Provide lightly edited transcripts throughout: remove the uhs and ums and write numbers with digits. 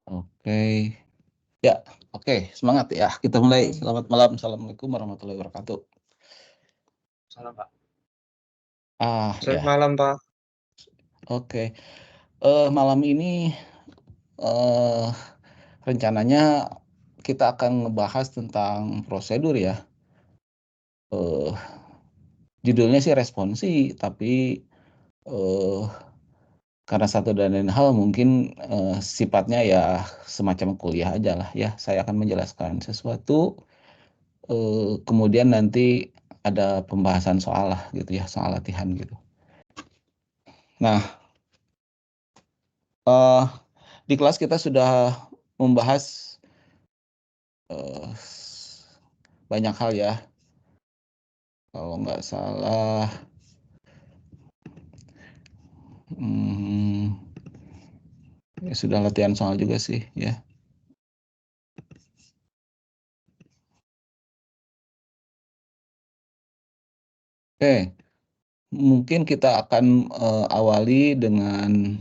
Oke. Ya, oke, semangat ya. Kita mulai. Selamat malam. Assalamualaikum warahmatullahi wabarakatuh. Salam, Pak. Ya. Selamat malam, Pak. Oke. Malam ini rencananya kita akan ngebahas tentang prosedur ya. Judulnya sih responsi, tapi karena satu dan lain hal mungkin sifatnya ya semacam kuliah aja lah ya. Saya akan menjelaskan sesuatu, kemudian nanti ada pembahasan soal lah gitu ya, soal latihan gitu. Nah, di kelas kita sudah membahas banyak hal ya. Kalau nggak salah, ya sudah latihan soal juga sih ya. Oke, mungkin kita akan awali dengan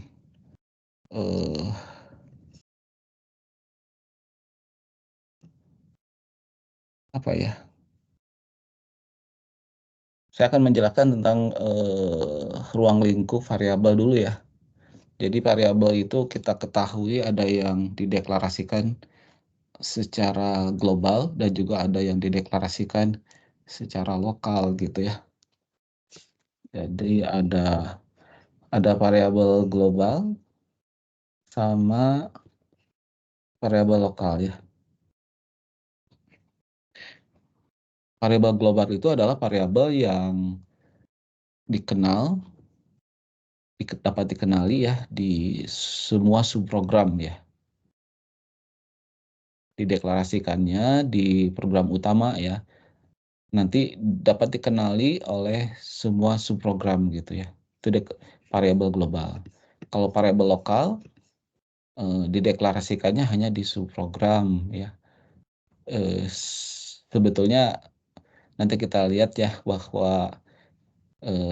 apa ya? Saya akan menjelaskan tentang ruang lingkup variabel dulu ya. Jadi variabel itu kita ketahui ada yang dideklarasikan secara global dan juga ada yang dideklarasikan secara lokal gitu ya. Jadi ada variabel global sama variabel lokal ya. Variabel global itu adalah variabel yang dapat dikenali ya di semua subprogram ya. Dideklarasikannya di program utama ya. Nanti dapat dikenali oleh semua subprogram gitu ya. Itu variabel global. Kalau variabel lokal dideklarasikannya hanya di subprogram ya. Sebetulnya nanti kita lihat ya bahwa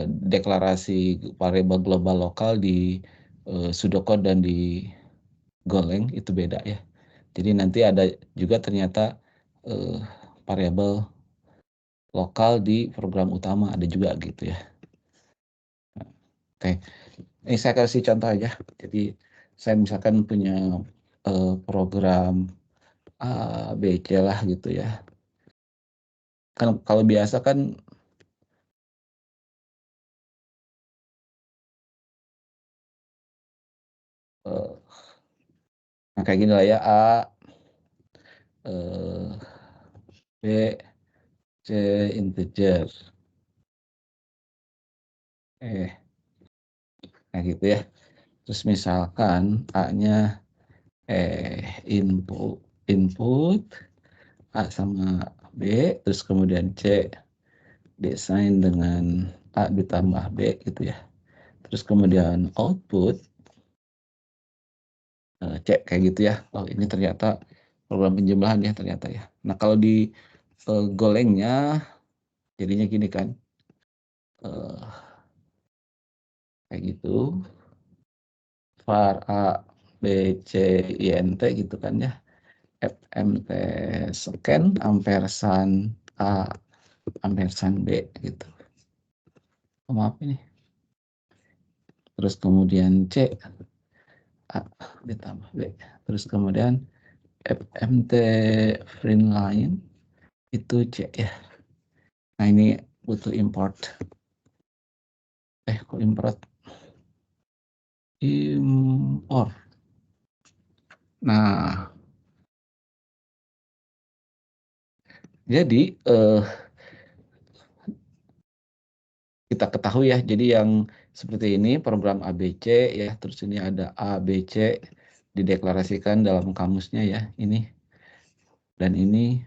deklarasi variabel global lokal di pseudocode dan di Golang itu beda ya. Jadi nanti ada juga ternyata variabel lokal di program utama ada juga gitu ya. Oke, ini saya kasih contoh aja. Jadi saya misalkan punya program A, B, C lah gitu ya. Kan kalau biasa kan nah kayak gini lah ya, A, B, C integer. Nah gitu ya. Terus misalkan A-nya input A sama B, terus kemudian C desain dengan A ditambah B gitu ya. Terus kemudian output C kayak gitu ya. Oh ini ternyata program penjumlahan ya ternyata ya. Nah kalau di Golangnya jadinya gini kan. Kayak gitu. var A, B, C, INT gitu kan ya. fmt scan ampersand A ampersand B gitu. Oh, maaf ini. Terus kemudian C A ditambah B. Terus kemudian fmt print line itu C ya. Nah ini butuh import. Kok import? Import. Nah, jadi kita ketahui ya, jadi yang seperti ini program ABC ya, terus ini ada ABC dideklarasikan dalam kamusnya ya, ini dan ini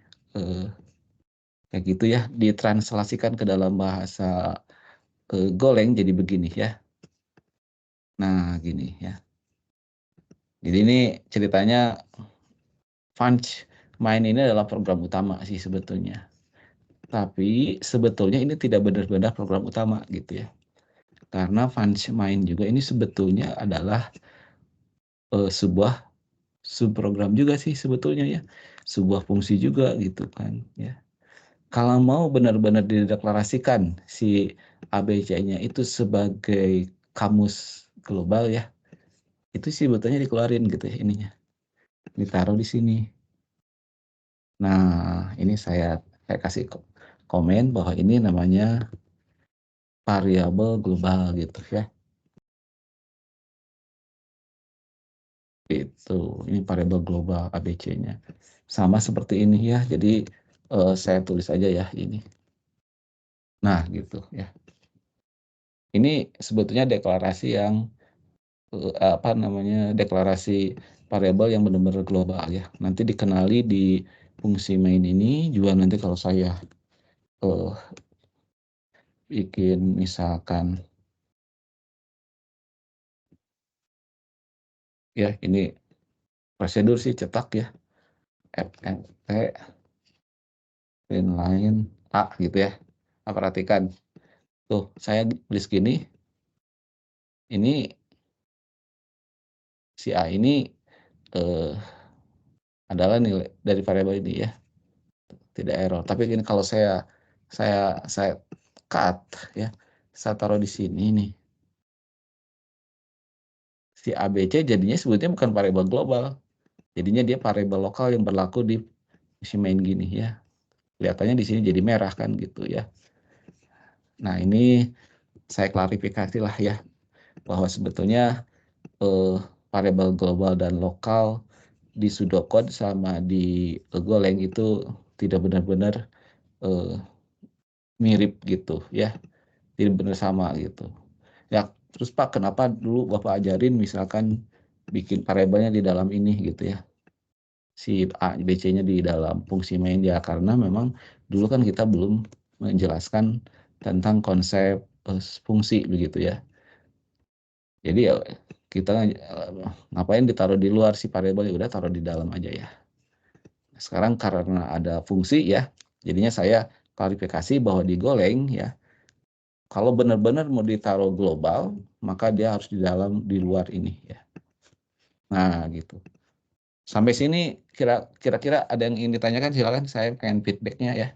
kayak gitu ya, ditranslasikan ke dalam bahasa Golang jadi begini ya. Nah, gini ya. Jadi ini ceritanya Func main ini adalah program utama sih sebetulnya. Tapi sebetulnya ini tidak benar-benar program utama gitu ya. Karena Func main juga ini sebetulnya adalah sebuah subprogram juga sih sebetulnya ya, sebuah fungsi juga gitu kan ya. Kalau mau benar-benar dideklarasikan si ABC-nya itu sebagai kamus global ya, itu sih sebetulnya dikeluarin gitu ya ininya, ditaruh di sini. Nah, ini saya kasih komen bahwa ini namanya variabel global gitu ya. Itu, ini variabel global ABC-nya. Sama seperti ini ya, jadi saya tulis aja ya ini. Nah, gitu ya. Ini sebetulnya deklarasi yang apa namanya, deklarasi variabel yang benar-benar global ya. Nanti dikenali di fungsi main ini juga nanti kalau saya bikin misalkan ya ini prosedur sih cetak ya, FNP inline A gitu ya. Nah, perhatikan tuh saya tulis gini, ini si A ini adalah nilai dari variabel ini ya, tidak error. Tapi gini kalau saya cut ya, saya taruh di sini nih, si ABC jadinya sebetulnya bukan variabel global, jadinya dia variabel lokal yang berlaku di si main gini ya. Kelihatannya di sini jadi merah kan gitu ya. Nah ini saya klarifikasi lah ya, bahwa sebetulnya variabel global dan lokal di pseudocode sama di Golang itu tidak benar-benar mirip gitu ya, tidak benar sama gitu. Ya terus Pak, kenapa dulu Bapak ajarin misalkan bikin variabelnya di dalam ini gitu ya, si A, B, C-nya di dalam fungsi main ya, karena memang dulu kan kita belum menjelaskan tentang konsep fungsi begitu ya. Jadi ya kita ngapain ditaruh di luar si variabel, ya udah taruh di dalam aja ya. Sekarang karena ada fungsi ya, jadinya saya klarifikasi bahwa di Golang ya, kalau benar-benar mau ditaruh global, maka dia harus di dalam, di luar ini ya. Nah gitu. Sampai sini kira-kira ada yang ingin ditanyakan, silakan, saya pengen feedbacknya ya.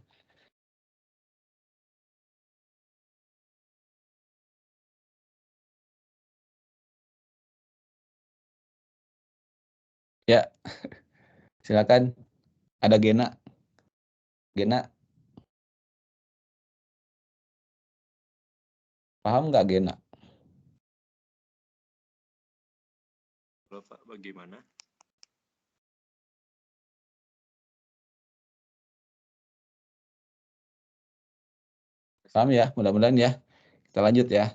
Ya, silakan. Ada Gena. Gena, paham nggak Gena? Halo Pak, bagaimana? Paham ya, mudah-mudahan ya. Kita lanjut ya.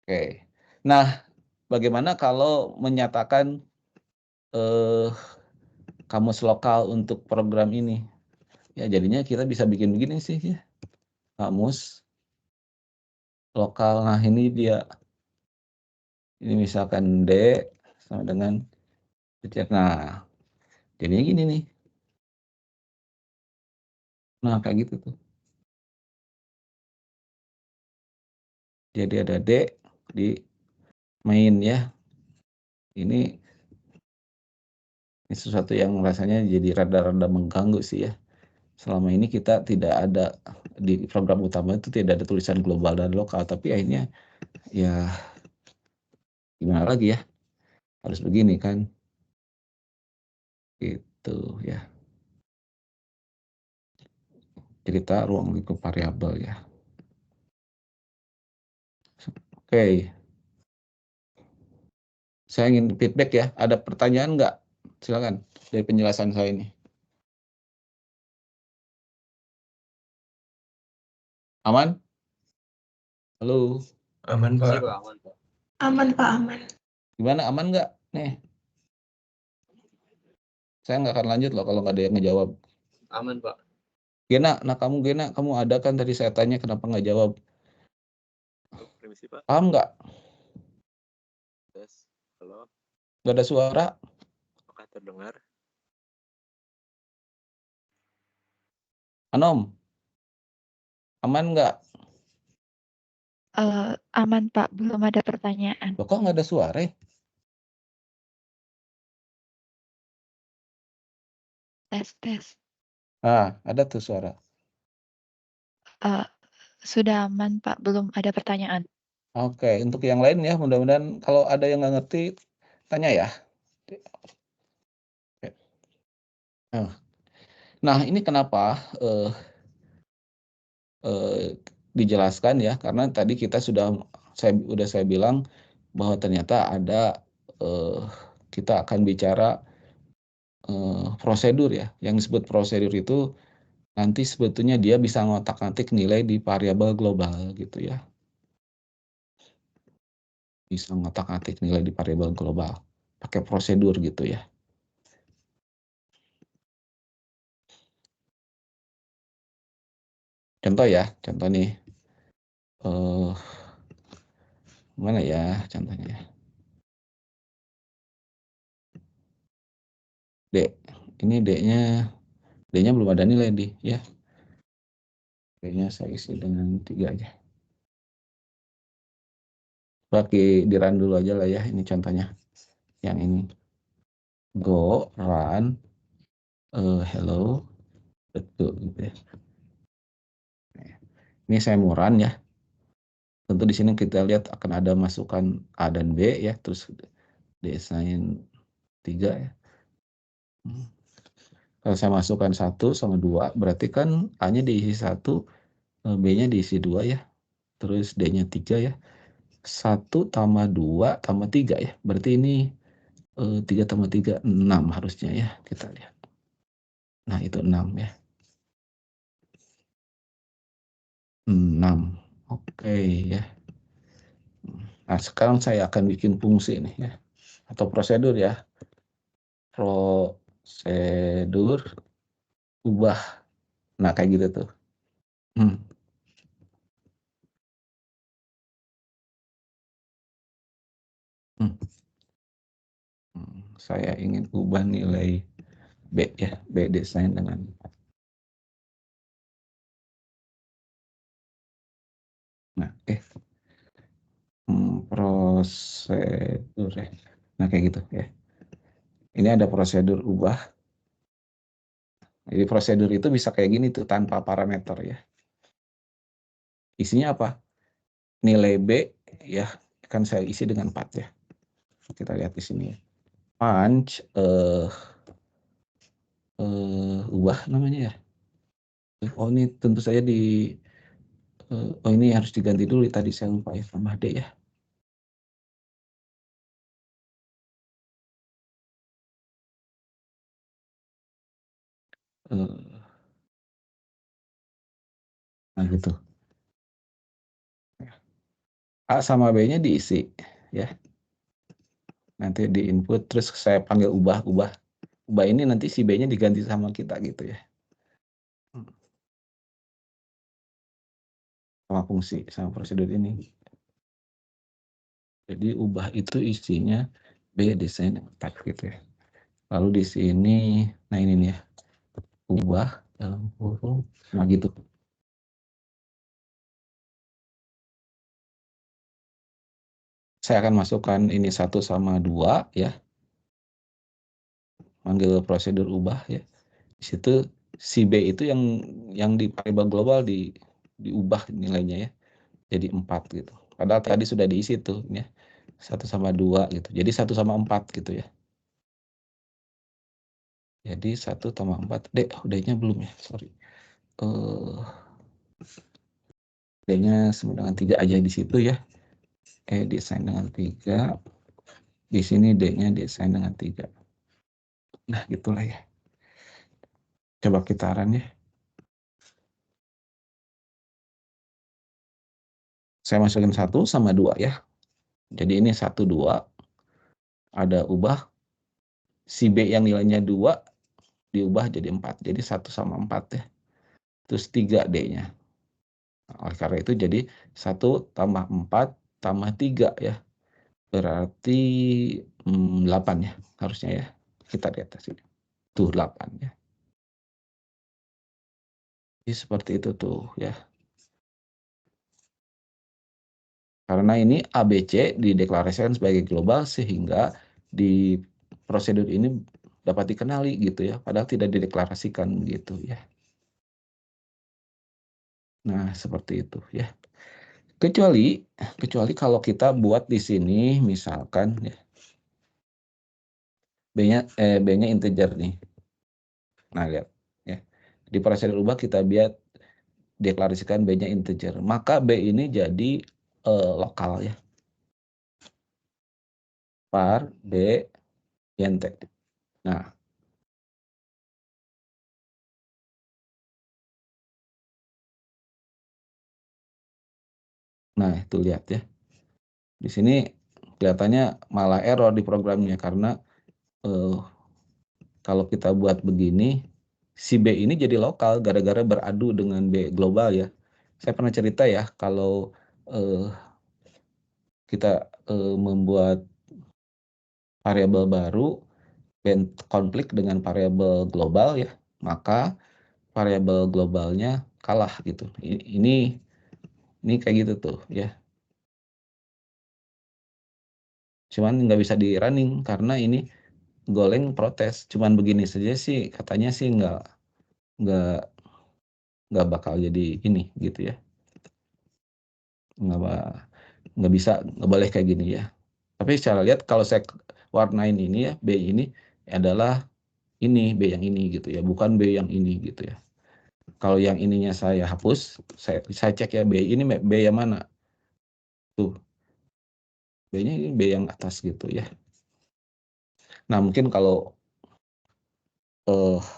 Oke. Nah, bagaimana kalau menyatakan kamus lokal untuk program ini? Ya, jadinya kita bisa bikin begini sih ya. Kamus lokal. Nah, ini dia. Ini misalkan D sama dengan nah, jadinya gini nih. Nah, kayak gitu tuh. Jadi ada D di main ya. Ini sesuatu yang rasanya jadi rada-rada mengganggu sih ya. Selama ini kita tidak ada di program utama itu tidak ada tulisan global dan lokal, tapi akhirnya ya gimana lagi ya, harus begini kan, gitu ya. Cerita ruang lingkup variabel ya. Oke, saya ingin feedback ya. Ada pertanyaan nggak? Silakan dari penjelasan saya ini. Aman? Halo? Aman Pak. Aman Pak. Aman Pak, aman. Gimana, aman nggak? Nih, saya nggak akan lanjut loh kalau nggak ada yang ngejawab. Aman Pak. Gena, nah Gena, kamu ada kan tadi saya tanya kenapa nggak jawab? Permisi Pak. Paham nggak? Tes. Halo. Nggak ada suara? Apakah terdengar? Anom? Aman nggak? Aman Pak, belum ada pertanyaan. Loh, kok nggak ada suara? Tes. Ada tuh suara. Sudah aman, Pak. Belum ada pertanyaan. Oke, untuk yang lain ya, mudah-mudahan kalau ada yang nggak ngerti, tanya ya. Nah, ini kenapa dijelaskan ya, karena tadi saya bilang bahwa ternyata ada kita akan bicara prosedur ya. Yang disebut prosedur itu nanti sebetulnya dia bisa ngotak-ngatik nilai di variabel global gitu ya. Bisa ngotak-ngatik nilai di variabel global pakai prosedur gitu ya. Contoh nih. Mana ya contohnya ya? D. Ini D-nya belum ada nilai ya. D-nya saya isi dengan 3 aja. Pakai di run dulu aja lah ya, ini contohnya. Yang ini. Go, run, hello, betul gitu ya. Ini saya mau run ya. Tentu di sini kita lihat akan ada masukan A dan B ya, terus desain 3 ya. Kalau saya masukkan 1 sama 2, berarti kan A-nya diisi 1, B-nya diisi 2 ya. Terus D-nya 3 ya. 1 tambah 2 tambah 3 ya. Berarti ini 3 tambah 3, 6 harusnya ya. Kita lihat. Nah, itu 6 ya. 6. Oke ya. Nah, sekarang saya akan bikin fungsi nih ya. Atau prosedur ya. Prosedur ubah. Nah, kayak gitu tuh. Saya ingin ubah nilai B ya. B desain dengan prosedur ya. Nah, kayak gitu ya. Ini ada prosedur ubah. Jadi prosedur itu bisa kayak gini tuh tanpa parameter ya. Isinya apa? Nilai B ya, kan saya isi dengan 4 ya. Kita lihat di sini ya. Punch ubah namanya ya. Oh, ini tentu saja ini harus diganti dulu tadi saya lupa ya, tambah D ya. Nah, gitu. A sama B-nya diisi ya. Nanti di input terus saya panggil ubah. Ubah ini nanti si B-nya diganti sama kita gitu ya. Sama fungsi, sama prosedur ini. Jadi ubah itu isinya B desain 4 gitu ya. Lalu di sini, nah ini nih ya. Ubah dalam kurung, nah gitu. Saya akan masukkan ini 1 sama 2 ya. Panggil prosedur ubah ya. Di situ si B itu yang di variabel global diubah nilainya ya. Jadi 4 gitu. Padahal tadi sudah diisi tuh ya. 1 sama 2 gitu. Jadi 1 sama 4 gitu ya. Jadi 1 tambah 4. D-nya belum ya, sorry. D-nya sama dengan 3 aja di situ ya. Desain dengan 3. Di sini D-nya desain dengan 3. Nah, gitulah ya. Coba kita run ya. Saya masukin 1 sama 2 ya. Jadi ini 1, 2. Ada ubah. Si B yang nilainya 2 diubah jadi 4. Jadi 1 sama 4 ya. Terus 3 D-nya. Oleh karena itu jadi 1 tambah 4 tambah 3 ya. Berarti 8 ya harusnya ya. Kita lihat sini. Tuh 8 ya. Jadi seperti itu tuh ya. Karena ini ABC dideklarasikan sebagai global sehingga di prosedur ini dapat dikenali gitu ya, padahal tidak dideklarasikan gitu ya. Nah, seperti itu ya. Kecuali kalau kita buat di sini misalkan ya, B-nya integer nih. Nah, lihat ya. Di prosedur ubah kita deklarasikan B-nya integer. Maka B ini jadi lokal ya. Var B int. Nah, itu lihat ya. Di sini kelihatannya malah error di programnya karena kalau kita buat begini, si B ini jadi lokal gara-gara beradu dengan B global ya. Saya pernah cerita ya kalau kita membuat variabel baru dan konflik dengan variabel global ya, maka variabel globalnya kalah gitu. Ini kayak gitu tuh ya. Cuman nggak bisa di running karena ini Golang protes. Cuman begini saja sih katanya sih nggak bakal jadi ini gitu ya. Nggak bisa, nggak boleh kayak gini ya. Tapi secara lihat kalau saya warnain ini ya, B ini adalah ini, B yang ini gitu ya, bukan B yang ini gitu ya. Kalau yang ininya saya hapus, saya cek ya B ini B yang mana? Tuh, B-nya ini B yang atas gitu ya. Nah, mungkin kalau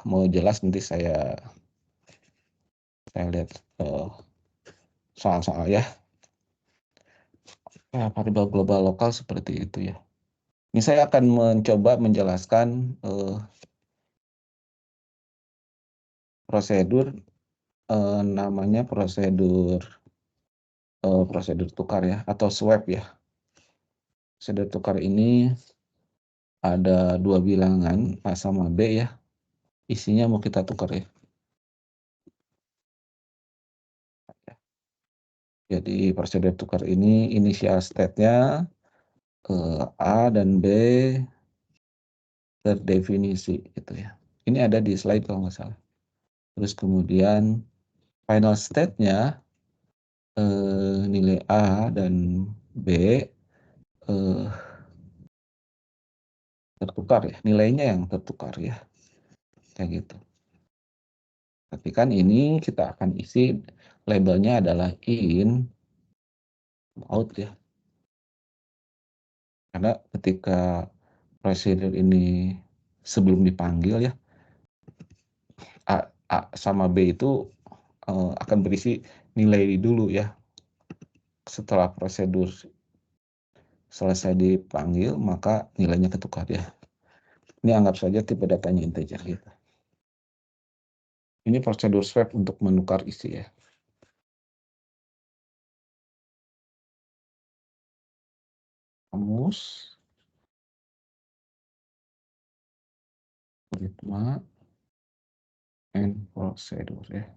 mau jelas nanti saya lihat soal-soal ya. Variabel global lokal seperti itu ya. Ini saya akan mencoba menjelaskan prosedur namanya prosedur tukar ya atau swap ya. Prosedur tukar ini ada dua bilangan A sama B ya. Isinya mau kita tukar ya. Jadi prosedur tukar ini initial state-nya A dan B terdefinisi gitu ya. Ini ada di slide kalau nggak salah. Terus kemudian final state-nya nilai A dan B tertukar ya, nilainya yang tertukar ya, kayak gitu. Tapi kan ini kita akan isi labelnya adalah in out ya, karena ketika prosedur ini sebelum dipanggil ya, A sama B itu akan berisi nilai dulu ya. Setelah prosedur selesai dipanggil, maka nilainya ketukar ya. Ini anggap saja tipe datanya integer gitu. Ini prosedur swap untuk menukar isi ya. Kamus, ritma, and prosedur ya.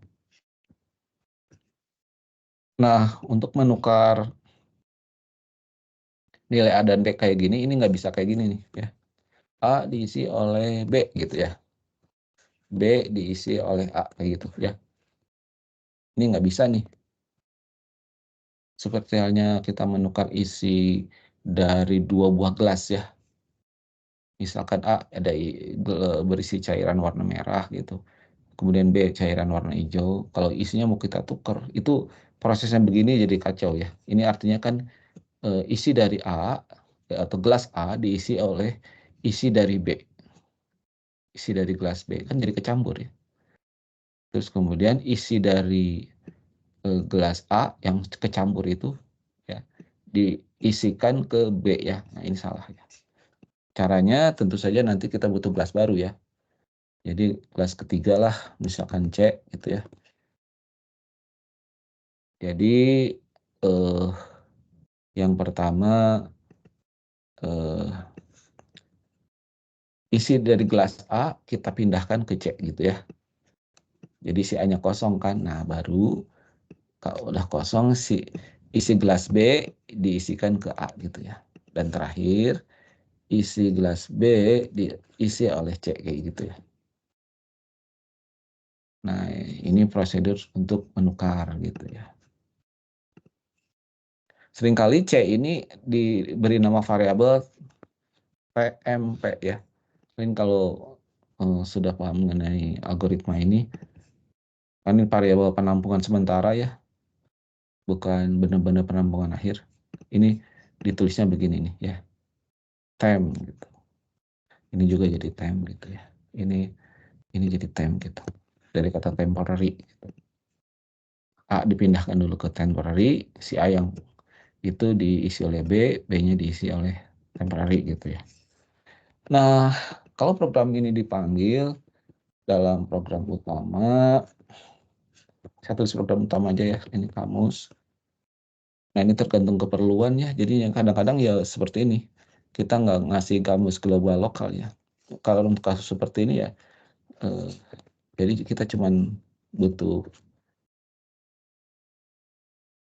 Nah, untuk menukar nilai A dan B kayak gini, ini nggak bisa kayak gini nih ya. A diisi oleh B gitu ya. B diisi oleh A kayak gitu ya. Ini nggak bisa nih. Seperti halnya kita menukar isi dari dua buah gelas ya. Misalkan A ada berisi cairan warna merah gitu. Kemudian B cairan warna hijau. Kalau isinya mau kita tukar, itu prosesnya begini jadi kacau ya. Ini artinya kan isi dari A atau gelas A diisi oleh isi dari B. Isi dari gelas B kan jadi kecampur ya. Terus kemudian isi dari gelas A yang kecampur itu ya diisikan ke B ya. Nah, ini salah ya. Caranya tentu saja nanti kita butuh gelas baru ya. Jadi gelas ketiga lah, misalkan C gitu ya. Jadi yang pertama isi dari gelas A kita pindahkan ke C gitu ya. Jadi si A-nya kosong kan. Nah, baru kalau udah kosong isi gelas B diisikan ke A gitu ya. Dan terakhir isi gelas B diisi oleh C, kayak gitu ya. Nah, ini prosedur untuk menukar gitu ya. Seringkali C ini diberi nama variabel PMP ya. Mungkin kalau sudah paham mengenai algoritma ini, kan ini variabel penampungan sementara ya, bukan benar-benar penampungan akhir. Ini ditulisnya begini nih ya, temp gitu. Ini juga jadi temp gitu ya. Ini jadi temp gitu. Dari kata temporary. Gitu. A dipindahkan dulu ke temporary, si A yang itu diisi oleh B, B-nya diisi oleh temporary gitu ya. Nah, kalau program ini dipanggil dalam program utama, saya tulis program utama aja ya, ini kamus. Nah, ini tergantung keperluan ya, jadi yang kadang-kadang ya seperti ini, kita nggak ngasih kamus global lokal ya. Kalau untuk kasus seperti ini ya, jadi kita cuman butuh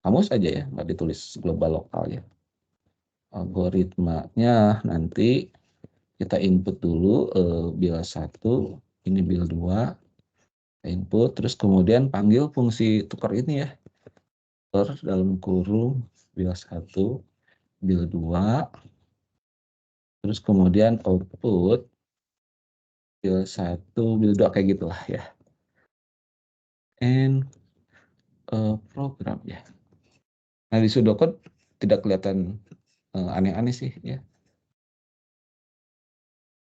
kamus aja ya, nggak ditulis global lokal ya. Algoritmanya nanti kita input dulu build 1, ini build 2, input, terus kemudian panggil fungsi tukar ini ya, tukar dalam kurung build 1, build 2, terus kemudian output build 1, build 2, kayak gitulah ya. And program ya. Nah, di pseudocode tidak kelihatan aneh-aneh sih ya.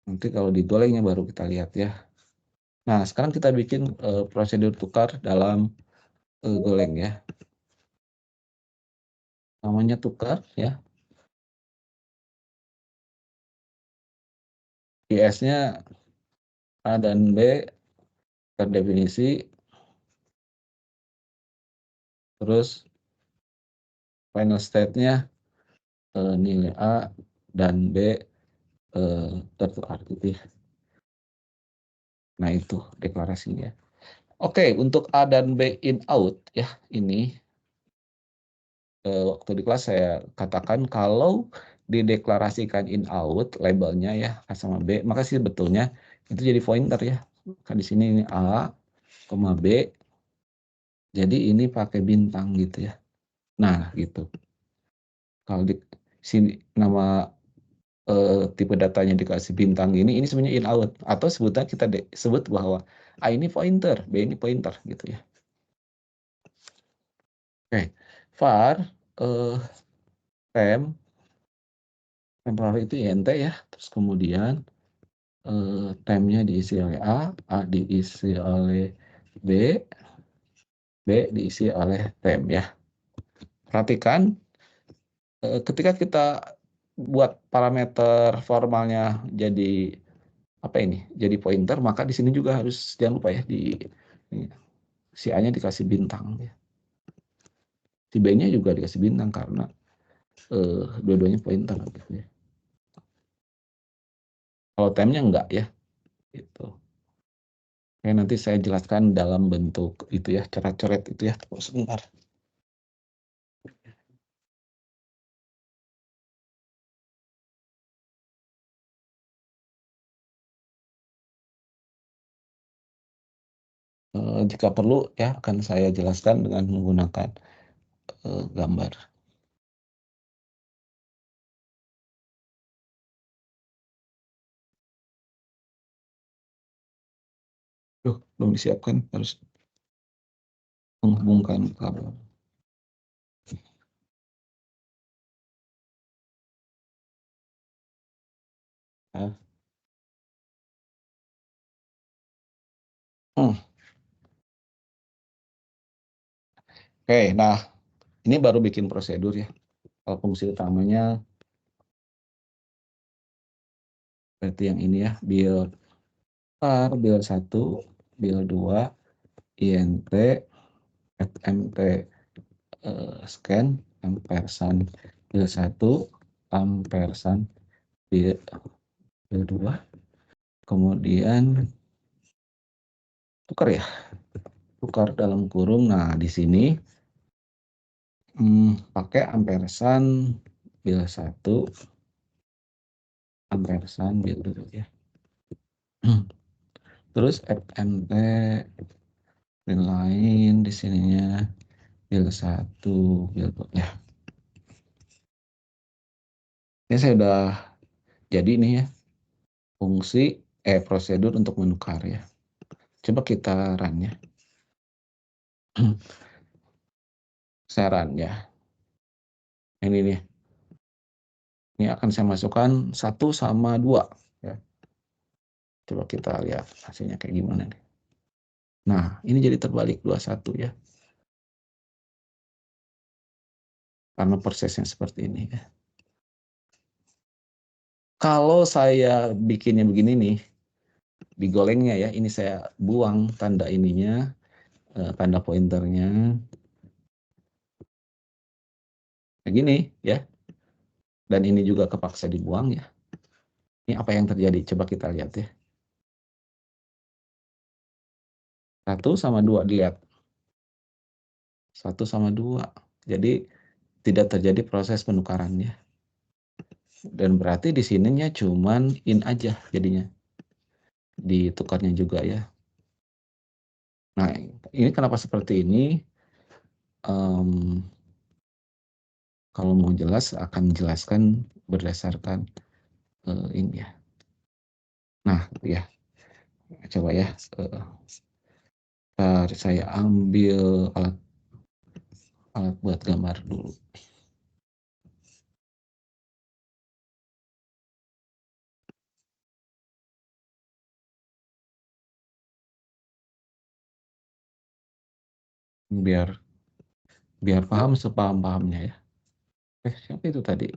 Nanti kalau di Golengnya baru kita lihat ya. Nah, sekarang kita bikin prosedur tukar dalam Goleng ya. Namanya tukar ya. IS-nya A dan B terdefinisi. Terus final state-nya nilai A dan B tertukar gitu ya. Nah, itu deklarasinya. Oke, untuk A dan B in out ya, ini waktu di kelas saya katakan kalau dideklarasikan in out labelnya ya A sama B, maka sih sebetulnya itu jadi pointer ya. Kan di sini ini A, B, jadi ini pakai bintang gitu ya. Nah, gitu. Kalau di sini nama tipe datanya dikasih bintang ini sebenarnya in out, atau sebutnya kita sebut bahwa A ini pointer, B ini pointer gitu ya. Oke, var temporary itu int ya, terus kemudian temnya diisi oleh A diisi oleh B, B diisi oleh tem ya. Perhatikan ketika kita buat parameter formalnya jadi apa ini? Jadi pointer, maka di sini juga harus jangan lupa ya si A-nya dikasih bintang ya. Si B-nya juga dikasih bintang karena dua-duanya pointer gitu ya. Kalau temnya enggak ya. Gitu. Oke, nanti saya jelaskan dalam bentuk itu ya, coret-coret itu ya. Tunggu sebentar. Jika perlu ya akan saya jelaskan dengan menggunakan gambar. Belum disiapkan, harus menghubungkan kabel. Nah. Oke, nah ini baru bikin prosedur ya. Kalau fungsi utamanya berarti yang ini ya, build 1, build 2, int, fmt scan, ampersand build 1, ampersand build 2, kemudian tukar ya, tukar dalam kurung. Nah, di sini pakai ampersand build 1, amperesan bil dulu ya. Terus FMT bil lain di sininya bil 1 bil 2 ya. Ini saya udah jadi nih ya fungsi prosedur untuk menukar ya. Coba kita run ya. Saya run ya. Ini nih. Ini akan saya masukkan 1 sama 2 ya. Coba kita lihat hasilnya kayak gimana nih. Nah, ini jadi terbalik 21 ya. Karena prosesnya seperti ini ya. Kalau saya bikinnya begini nih, digolengnya ya, ini saya buang tanda ininya, tanda pointernya. Kayak gini ya. Dan ini juga kepaksa dibuang ya. Ini apa yang terjadi? Coba kita lihat ya. 1 sama 2 dilihat. 1 sama 2. Jadi tidak terjadi proses penukarannya. Dan berarti di sininya cuman in aja jadinya. Ditukarnya juga ya. Nah, ini kenapa seperti ini? Kalau mau jelas akan jelaskan berdasarkan ini ya. Nah, ya. Coba ya. Saya ambil alat buat gambar dulu. Biar paham sepaham-pahamnya ya. Siapa itu tadi?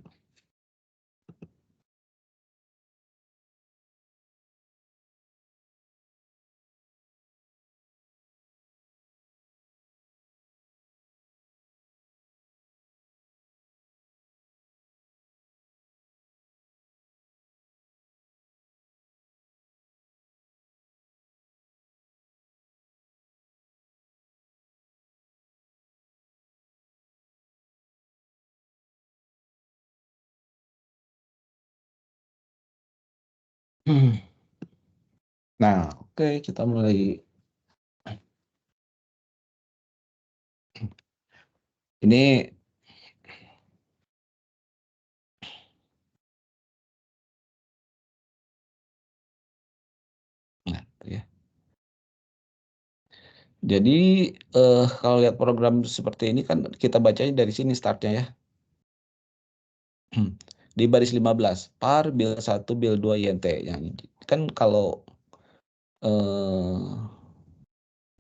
Nah, oke, kita mulai. Ini nah, ya. Jadi kalau lihat program seperti ini kan kita bacanya dari sini startnya ya. Di baris 15 par bil 1 bil 2 INT. Kan kalau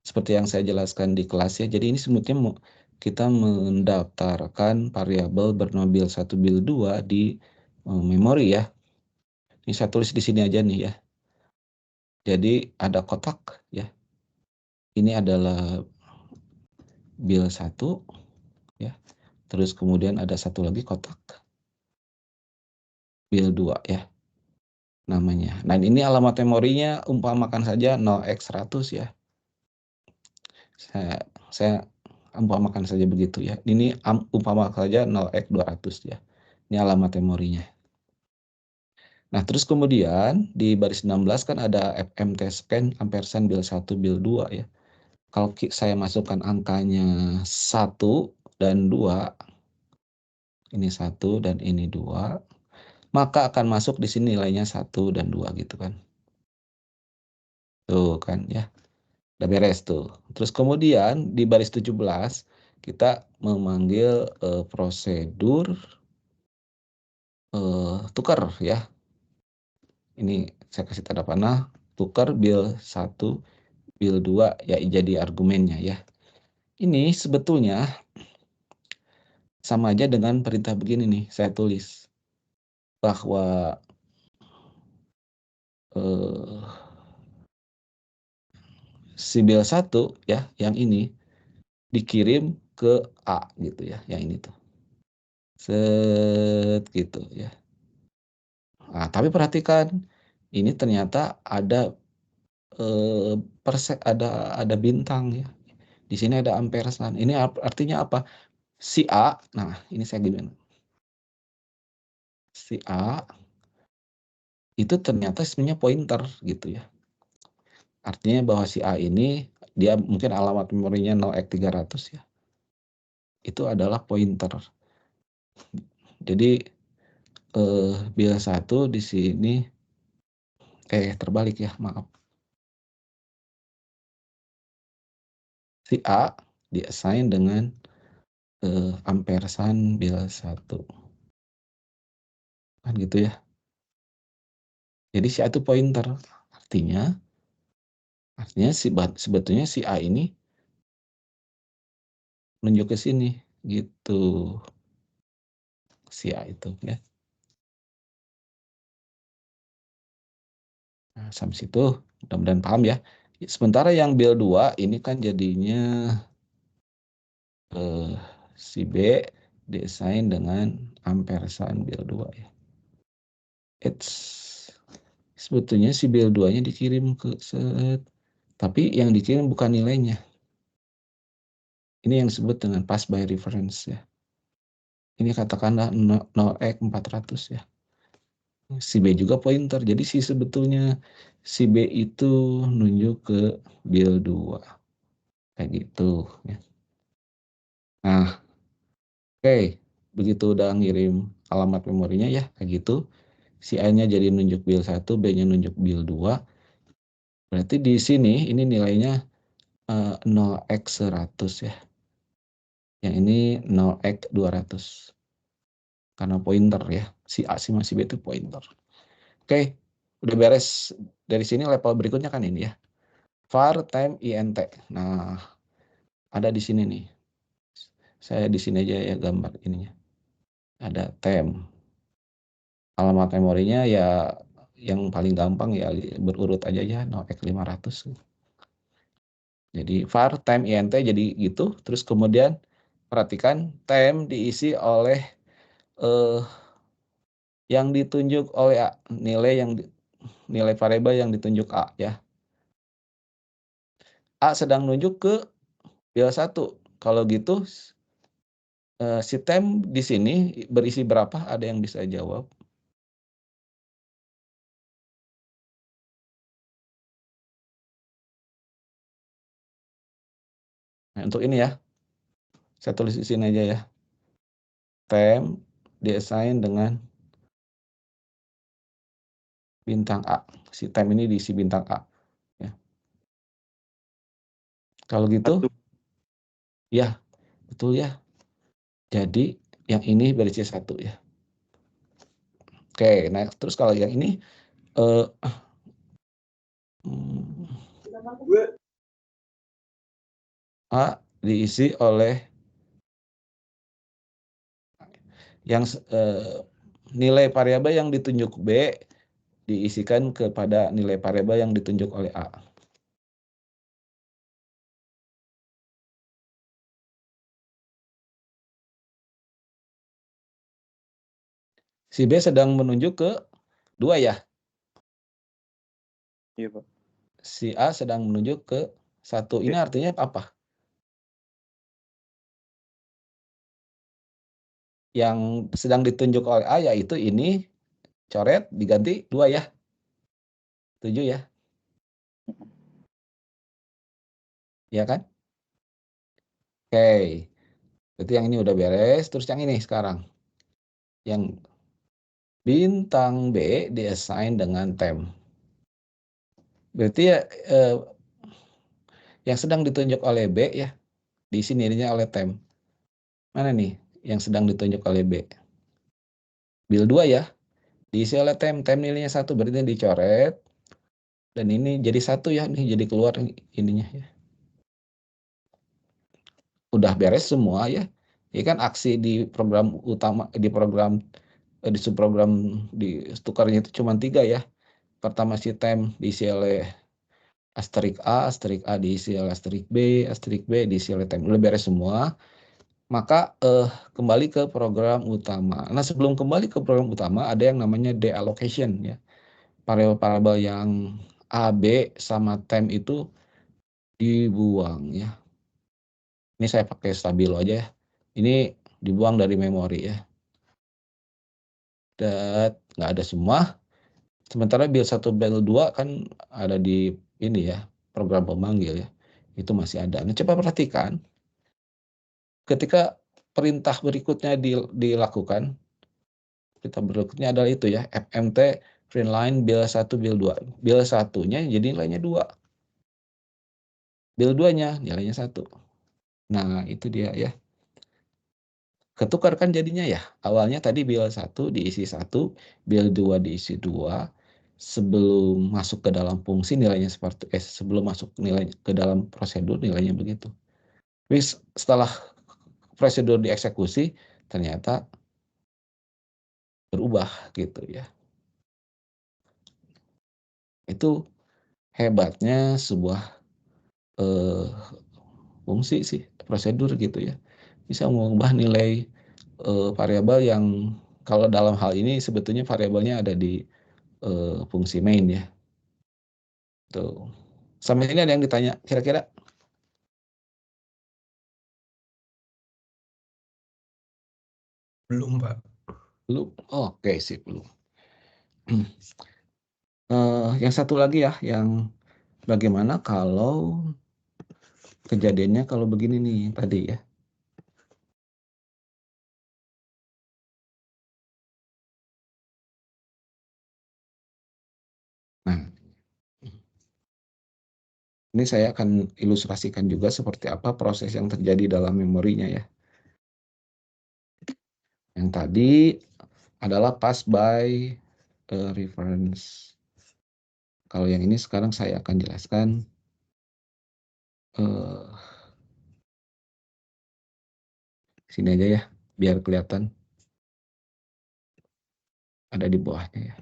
seperti yang saya jelaskan di kelas ya. Jadi ini sebetulnya kita mendaftarkan variabel bernama bil 1 bil 2 di memori ya. Ini saya tulis di sini aja nih ya. Jadi ada kotak ya. Ini adalah bil 1 ya. Terus kemudian ada satu lagi kotak bil 2 ya namanya. Nah, ini alamat memorinya umpamakan saja 0x100 ya. Saya umpamakan saja begitu ya. Ini umpamakan saja 0x200 ya. Ini alamat memorinya. Nah, terus kemudian di baris 16 kan ada FMT scan ampersand bil 1 bil 2 ya. Kalau saya masukkan angkanya 1 dan 2, ini 1 dan ini 2, maka akan masuk di sini nilainya 1 dan 2 gitu kan. Tuh kan ya. Udah beres tuh. Terus kemudian di baris 17 kita memanggil prosedur tukar ya. Ini saya kasih tanda panah, tukar bil 1 bil 2 ya jadi argumennya ya. Ini sebetulnya sama aja dengan perintah begini nih, saya tulis bahwa si bil 1 ya yang ini dikirim ke A gitu ya, yang ini tuh. Set gitu ya. Nah, tapi perhatikan ini ternyata ada ada bintang ya. Di sini ada amperesan. Ini artinya apa? Si A, nah ini saya gimana? Si A itu ternyata sebenarnya pointer gitu ya. Artinya bahwa si A ini dia mungkin alamat memorinya 0x300 ya. Itu adalah pointer. Jadi build 1 di sini terbalik ya, maaf. Si A di-assign dengan ampersand build 1. Kan gitu ya. Jadi si A itu pointer. Artinya sebetulnya si A ini menunjuk ke sini gitu. Si A itu ya. Nah, sampai situ mudah-mudahan paham ya. Sementara yang build 2 ini kan jadinya si B di-assign dengan ampersand build 2 ya. Sebetulnya si build 2-nya dikirim ke set, tapi yang dikirim bukan nilainya. Ini yang disebut dengan pass by reference ya. Ini katakanlah 0x400 ya. Si B juga pointer. Jadi sebetulnya si B itu nunjuk ke build 2. Kayak gitu ya. Nah, oke. Begitu udah ngirim alamat memorinya ya, kayak gitu. Si A-nya jadi nunjuk build 1, B-nya nunjuk build 2. Berarti di sini ini nilainya 0x100 ya. Yang ini 0x200. Karena pointer ya. Si A sama si B itu pointer. Oke, udah beres. Dari sini level berikutnya kan ini ya. var time int. Nah, ada di sini nih. Saya di sini aja ya gambar ininya. Ada temp. Alamat memorinya ya yang paling gampang ya berurut aja ya 0x500. Jadi var time int jadi gitu. Terus kemudian perhatikan temp diisi oleh yang ditunjuk oleh A, nilai variabel yang ditunjuk A ya. A sedang nunjuk ke build 1. Kalau gitu si temp di sini berisi berapa? Ada yang bisa jawab? Nah, untuk ini ya. Saya tulis di sini aja ya. Temp di-assign dengan bintang A. Si temp ini diisi bintang A. Ya. Kalau gitu, ya betul ya. Jadi yang ini berisi 1 ya. Oke, nah terus kalau yang ini A diisi oleh yang nilai variabel yang ditunjuk B diisikan kepada nilai variabel yang ditunjuk oleh A. Si B sedang menunjuk ke 2 ya? Iya, Pak. Si A sedang menunjuk ke 1. Ini artinya apa? Yang sedang ditunjuk oleh A yaitu ini, coret, diganti 2 ya? 7 ya? Ya kan? Oke. Berarti yang ini udah beres. Terus yang ini sekarang. Yang bintang B di-assign dengan temp. Berarti ya yang sedang ditunjuk oleh B ya, diisi nilainya oleh temp. Mana nih yang sedang ditunjuk oleh B? Build 2 ya, diisi oleh temp. Temp nilainya 1, berarti dicoret. Dan ini jadi 1 ya, nih jadi keluar ininya ya. Udah beres semua ya. Ini kan aksi di program utama, di subprogram di tukarnya itu cuma 3 ya. Pertama si temp diisi oleh *A diisi oleh *B diisi oleh temp. Udah beres semua. Maka kembali ke program utama. Nah, sebelum kembali ke program utama ada yang namanya deallocation ya. Variabel-variabel yang A, B sama temp itu dibuang ya. Ini saya pakai stabilo aja ya. Ini dibuang dari memori ya. Dan nggak ada semua. Sementara build 1 build 2 kan ada di ini ya, program pemanggil ya. Itu masih ada. Nah, coba perhatikan ketika perintah berikutnya dilakukan, perintah berikutnya adalah itu ya, fmt printline build 1 build 2. Build 1-nya jadi nilainya 2. Build 2-nya nilainya 1. Nah, itu dia ya. Ketukar kan jadinya ya. Awalnya tadi build 1 diisi 1, build 2 diisi 2. Sebelum masuk ke dalam fungsi nilainya seperti sebelum masuk nilai ke dalam prosedur nilainya begitu. Tapi setelah prosedur dieksekusi ternyata berubah gitu ya. Itu hebatnya sebuah fungsi sih, prosedur gitu ya. Bisa mengubah nilai variabel yang kalau dalam hal ini sebetulnya variabelnya ada di fungsi main ya. Tuh. Sampai ini ada yang ditanya kira-kira? Belum, Pak. Belum? Oh, oke, sip, belum. Yang satu lagi ya, yang bagaimana kalau kejadiannya kalau begini nih tadi ya. Nah, ini saya akan ilustrasikan juga seperti apa proses yang terjadi dalam memorinya ya. Yang tadi adalah pass by reference. Kalau yang ini sekarang saya akan jelaskan sini aja ya, biar kelihatan ada di bawahnya ya.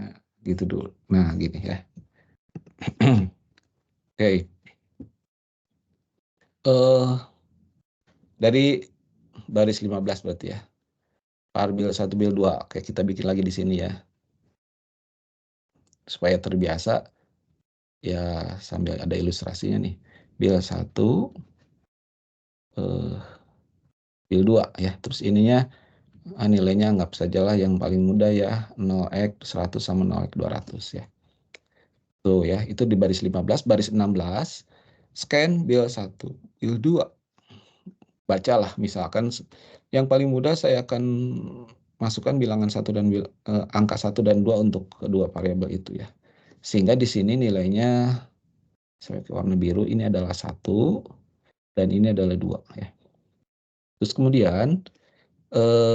Nah, gitu dulu. Nah, gini ya. Oke. Dari baris 15 berarti ya. Par build 1 build 2. Oke, kita bikin lagi di sini ya. Supaya terbiasa ya sambil ada ilustrasinya nih. Build 1 build 2 ya. Terus ininya nilainya anggap sajalah yang paling mudah ya, 0x 100 sama 0x 200 ya. Tuh ya, itu di baris 15, baris 16 scan build 1, build 2. Bacalah misalkan yang paling mudah saya akan masukkan bilangan 1 dan angka 1 dan 2 untuk kedua variabel itu ya. Sehingga di sini nilainya saya pakai warna biru, ini adalah 1 dan ini adalah 2 ya. Terus kemudian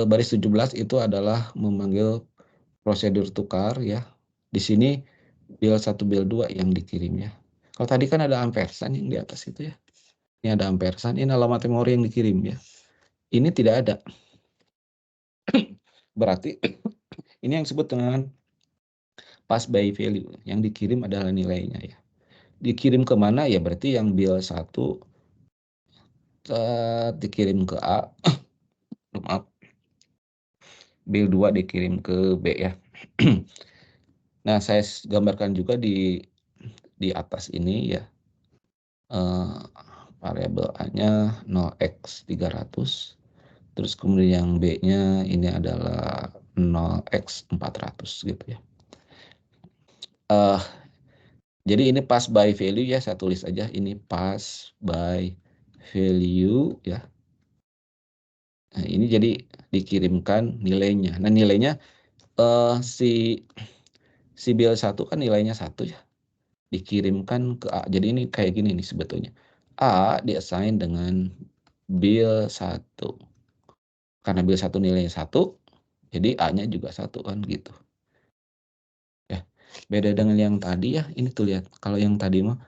baris 17 itu adalah memanggil prosedur tukar ya. Di sini build 1 build 2 yang dikirim ya. Kalau tadi kan ada ampersand yang di atas itu ya. Ini ada ampersand, ini alamat memori yang dikirim ya. Ini tidak ada. Berarti ini yang disebut dengan pass by value. Yang dikirim adalah nilainya ya. Dikirim kemana ya, berarti yang build 1 dikirim ke A. Maaf. Build 2 dikirim ke B ya. Nah, saya gambarkan juga di atas ini ya. Variabel A-nya 0x 300. Terus kemudian yang B-nya ini adalah 0x 400 gitu ya. Jadi ini pass by value ya, saya tulis aja ini pass by value ya. Nah, ini jadi dikirimkan nilainya. Nah, nilainya si build 1 kan nilainya 1 ya. Dikirimkan ke A. Jadi ini kayak gini nih sebetulnya. A diassign dengan build 1. Karena build 1 nilainya 1, jadi A-nya juga 1 kan gitu. Ya. Beda dengan yang tadi ya. Ini tuh lihat, kalau yang tadi mah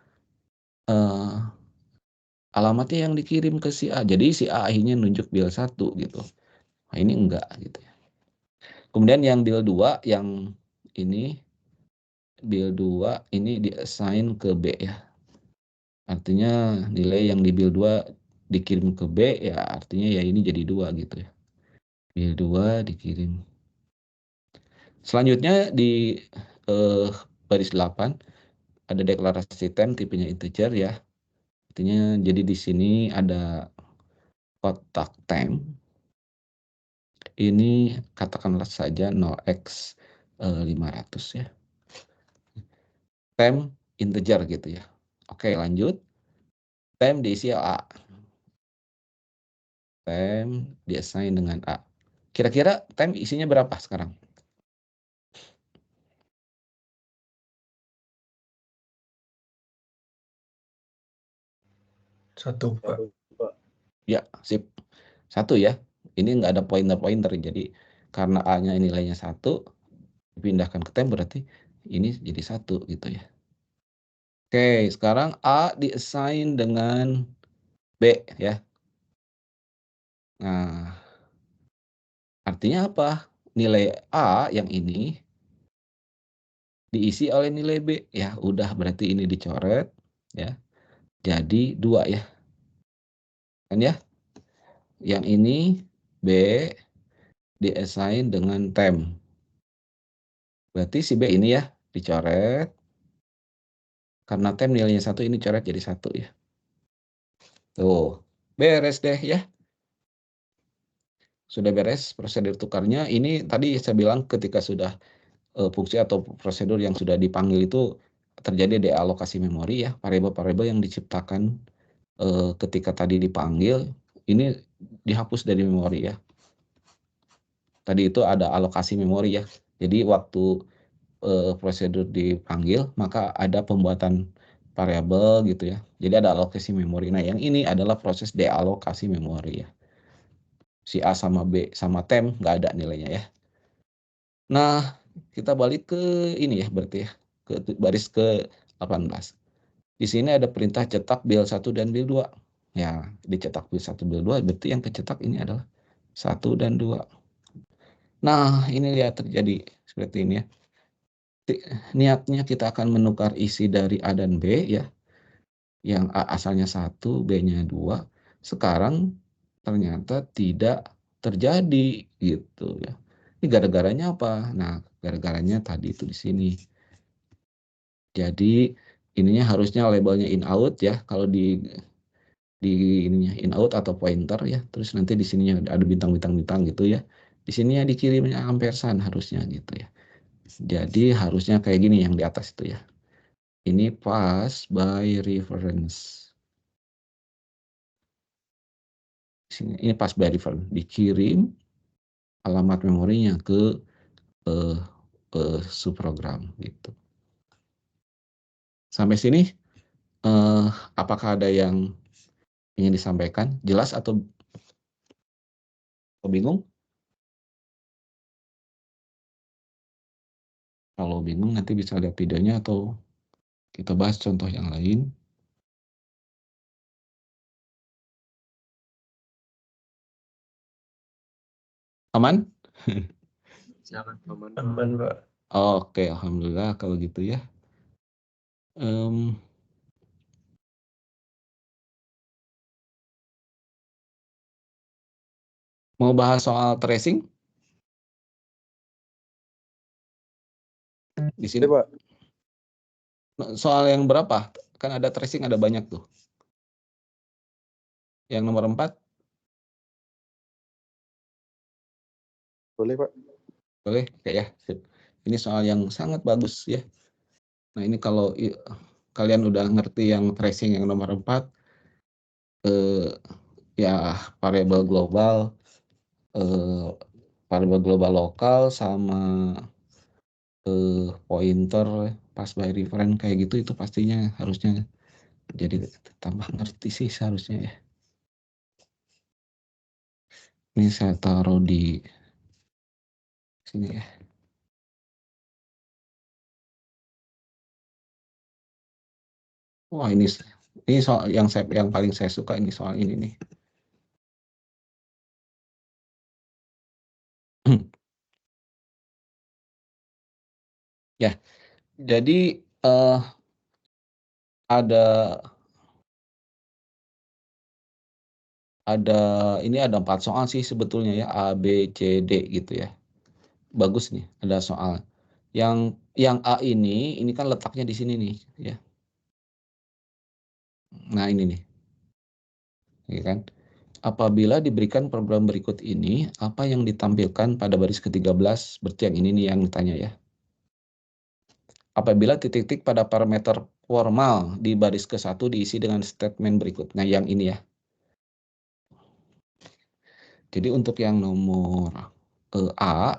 alamatnya yang dikirim ke si A. Jadi si A akhirnya nunjuk build 1 gitu. Nah, ini enggak gitu ya. Kemudian yang build 2 yang ini build 2 ini diassign ke B ya. Artinya nilai yang di build 2 dikirim ke B ya, artinya ya ini jadi 2 gitu ya. Build 2 dikirim. Selanjutnya di baris 8 ada deklarasi temp tipenya integer ya. Artinya jadi di sini ada kotak temp. Ini katakanlah saja 0x 500 ya. Temp integer gitu ya. Oke, lanjut. Temp diisi A. Temp diassign dengan A. Kira-kira temp isinya berapa sekarang? Satu, Pak. Ya, sip. 1 ya. Ini nggak ada pointer-pointer. Jadi karena A-nya nilainya 1, dipindahkan ke temp berarti ini jadi 1 gitu ya. Oke, sekarang A diassign dengan B ya. Nah, artinya apa? Nilai A yang ini diisi oleh nilai B. Ya, udah berarti ini dicoret ya. Jadi 2 ya. Kan ya? Yang ini B diassign dengan temp. Berarti si B ini ya dicoret. Karena temp nilainya 1 ini coret jadi 1 ya. Tuh, beres deh ya. Sudah beres prosedur tukarnya. Ini tadi saya bilang ketika sudah fungsi atau prosedur yang sudah dipanggil itu terjadi dealokasi memori ya, variabel-variabel yang diciptakan ketika tadi dipanggil ini dihapus dari memori ya. Tadi itu ada alokasi memori ya. Jadi waktu prosedur dipanggil maka ada pembuatan variabel gitu ya. Jadi ada alokasi memori. Nah, yang ini adalah proses dealokasi memori ya. Si A sama B sama temp nggak ada nilainya ya. Nah, kita balik ke ini ya berarti ya, ke baris ke-18. Di sini ada perintah cetak bil 1 dan bil 2. Ya, dicetak bil 1, bil 2 berarti yang kecetak ini adalah 1 dan 2. Nah, ini lihat terjadi seperti ini ya. Niatnya kita akan menukar isi dari A dan B ya. Yang A asalnya 1, B-nya 2. Sekarang ternyata tidak terjadi gitu ya. Ini gara-garanya apa? Nah, gara-garanya tadi itu di sini. Jadi ininya harusnya labelnya in out ya. Kalau di ininya in out atau pointer ya. Terus nanti di sininya ada bintang-bintang gitu ya. Di sininya dikirimnya ampersand harusnya gitu ya. Jadi harusnya kayak gini yang di atas itu ya. Ini pass by reference. Ini pass by reference. Dikirim alamat memorinya ke subprogram gitu. Sampai sini apakah ada yang ingin disampaikan? Jelas atau bingung? Kalau bingung nanti bisa lihat videonya atau kita bahas contoh yang lain. Aman? Aman, Pak. Oke, alhamdulillah kalau gitu ya. Mau bahas soal tracing? Di sini, Pak. Soal yang berapa? Kan ada tracing, ada banyak tuh. Yang nomor 4? Boleh, Pak. Boleh? Oke ya. Sip. Ini soal yang sangat bagus ya. Nah, ini kalau kalian udah ngerti yang tracing yang nomor 4, ya variabel global, variabel global lokal sama pointer pass by reference kayak gitu itu pastinya harusnya jadi tambah ngerti sih seharusnya ya. Ini saya taruh di sini ya. Wah, ini soal yang paling saya suka ini soal ini nih. Ya, jadi ini ada 4 soal sih sebetulnya ya, A, B, C, D gitu ya. Bagus nih, ada soal. Yang A ini kan letaknya di sini nih ya. Nah, ini nih. Ya kan? apabila diberikan program berikut ini, apa yang ditampilkan pada baris ke-13? Berarti yang ini nih yang ditanya ya. Apabila titik-titik pada parameter formal di baris ke-1 diisi dengan statement berikut. Nah, yang ini ya. Jadi untuk yang nomor A,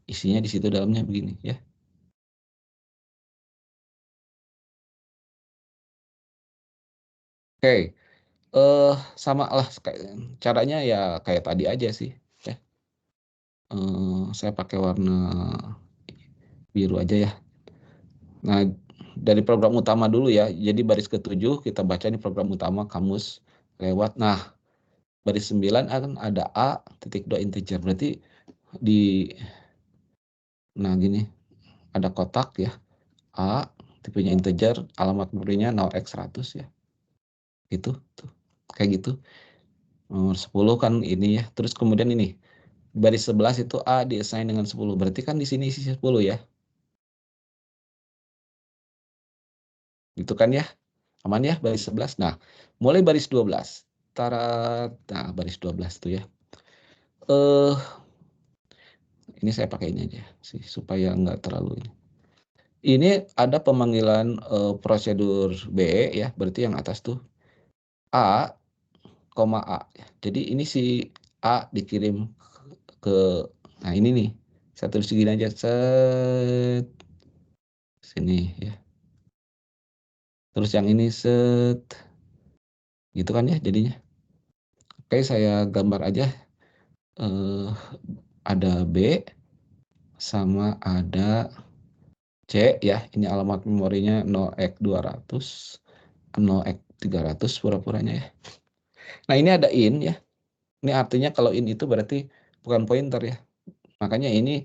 isinya di situ dalamnya begini ya. Oke, sama lah caranya ya kayak tadi aja sih ya. Saya pakai warna biru aja ya. Nah, dari program utama dulu ya. Jadi baris ke-7 kita baca nih program utama kamus lewat. Nah, baris 9 akan ada A titik 2 integer. Berarti nah gini, ada kotak ya. A tipenya integer, alamat memorinya 0x100 ya. Gitu tuh. Kayak gitu. Nomor 10 kan ini ya. Terus kemudian ini baris 11 itu A diassign dengan 10. Berarti kan di sini isi 10 ya. Gitu kan ya. Aman ya baris 11. Nah, mulai baris 12. Nah, baris 12 tuh ya. Ini saya pakai ini aja sih supaya nggak terlalu ini. Ini ada pemanggilan prosedur B ya, berarti yang atas tuh A, A. Jadi ini si A dikirim ke, nah ini nih, saya tulis segini aja, set, sini ya. Terus yang ini set, gitu kan ya jadinya. Oke, saya gambar aja. Ada B sama ada C ya. Ini alamat memorinya 0x200, 0x300 pura-puranya ya. Nah ini ada in ya. Ini artinya kalau in itu berarti bukan pointer ya. Makanya ini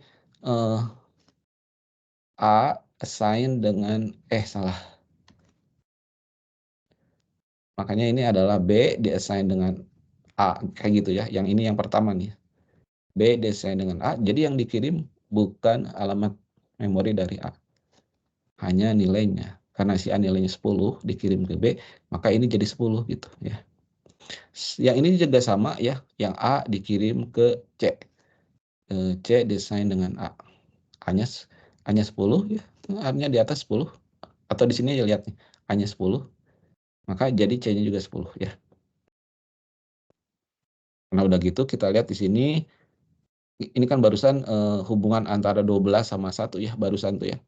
A assign dengan salah. Makanya ini adalah B diassign dengan A kayak gitu ya. Yang ini yang pertama nih. B diassign dengan A. Jadi yang dikirim bukan alamat memori dari A. Hanya nilainya. Karena si A nilainya 10 dikirim ke B, maka ini jadi 10 gitu ya. Yang ini juga sama ya. Yang A dikirim ke C. C diassign dengan A. A-nya 10 ya. A-nya di atas 10. Atau di sini ya lihat nih. A-nya 10. Maka jadi C-nya juga 10 ya. Nah udah gitu kita lihat di sini. Ini kan barusan hubungan antara 12 sama 1 ya. Barusan tuh ya.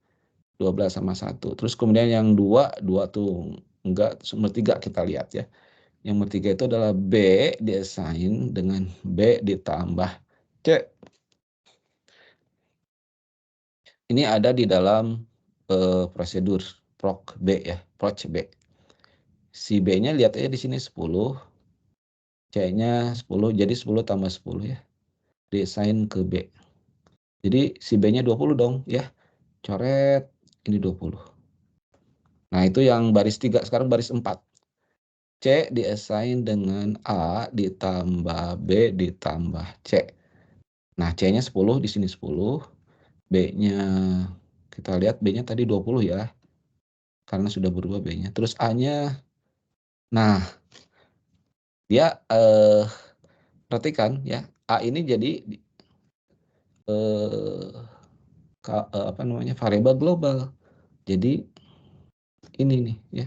12 sama 1. Terus kemudian yang 2 tuh enggak. Nomor 3 kita lihat ya. Yang nomor 3 itu adalah B diassign dengan B ditambah C. Ini ada di dalam prosedur proc B ya. Proc B. Si B-nya lihat aja di sini 10. C-nya 10, jadi 10 tambah 10 ya. Diassign ke B. Jadi si B-nya 20 dong ya. Coret, ini 20. Nah itu yang baris 3, sekarang baris 4. C diassign dengan A ditambah B ditambah C. Nah C-nya 10, di sini 10. B-nya, kita lihat B-nya tadi 20 ya. Karena sudah berubah B-nya. Terus A-nya, nah dia perhatikan ya, A ini jadi apa namanya, variabel global. Jadi ini nih ya.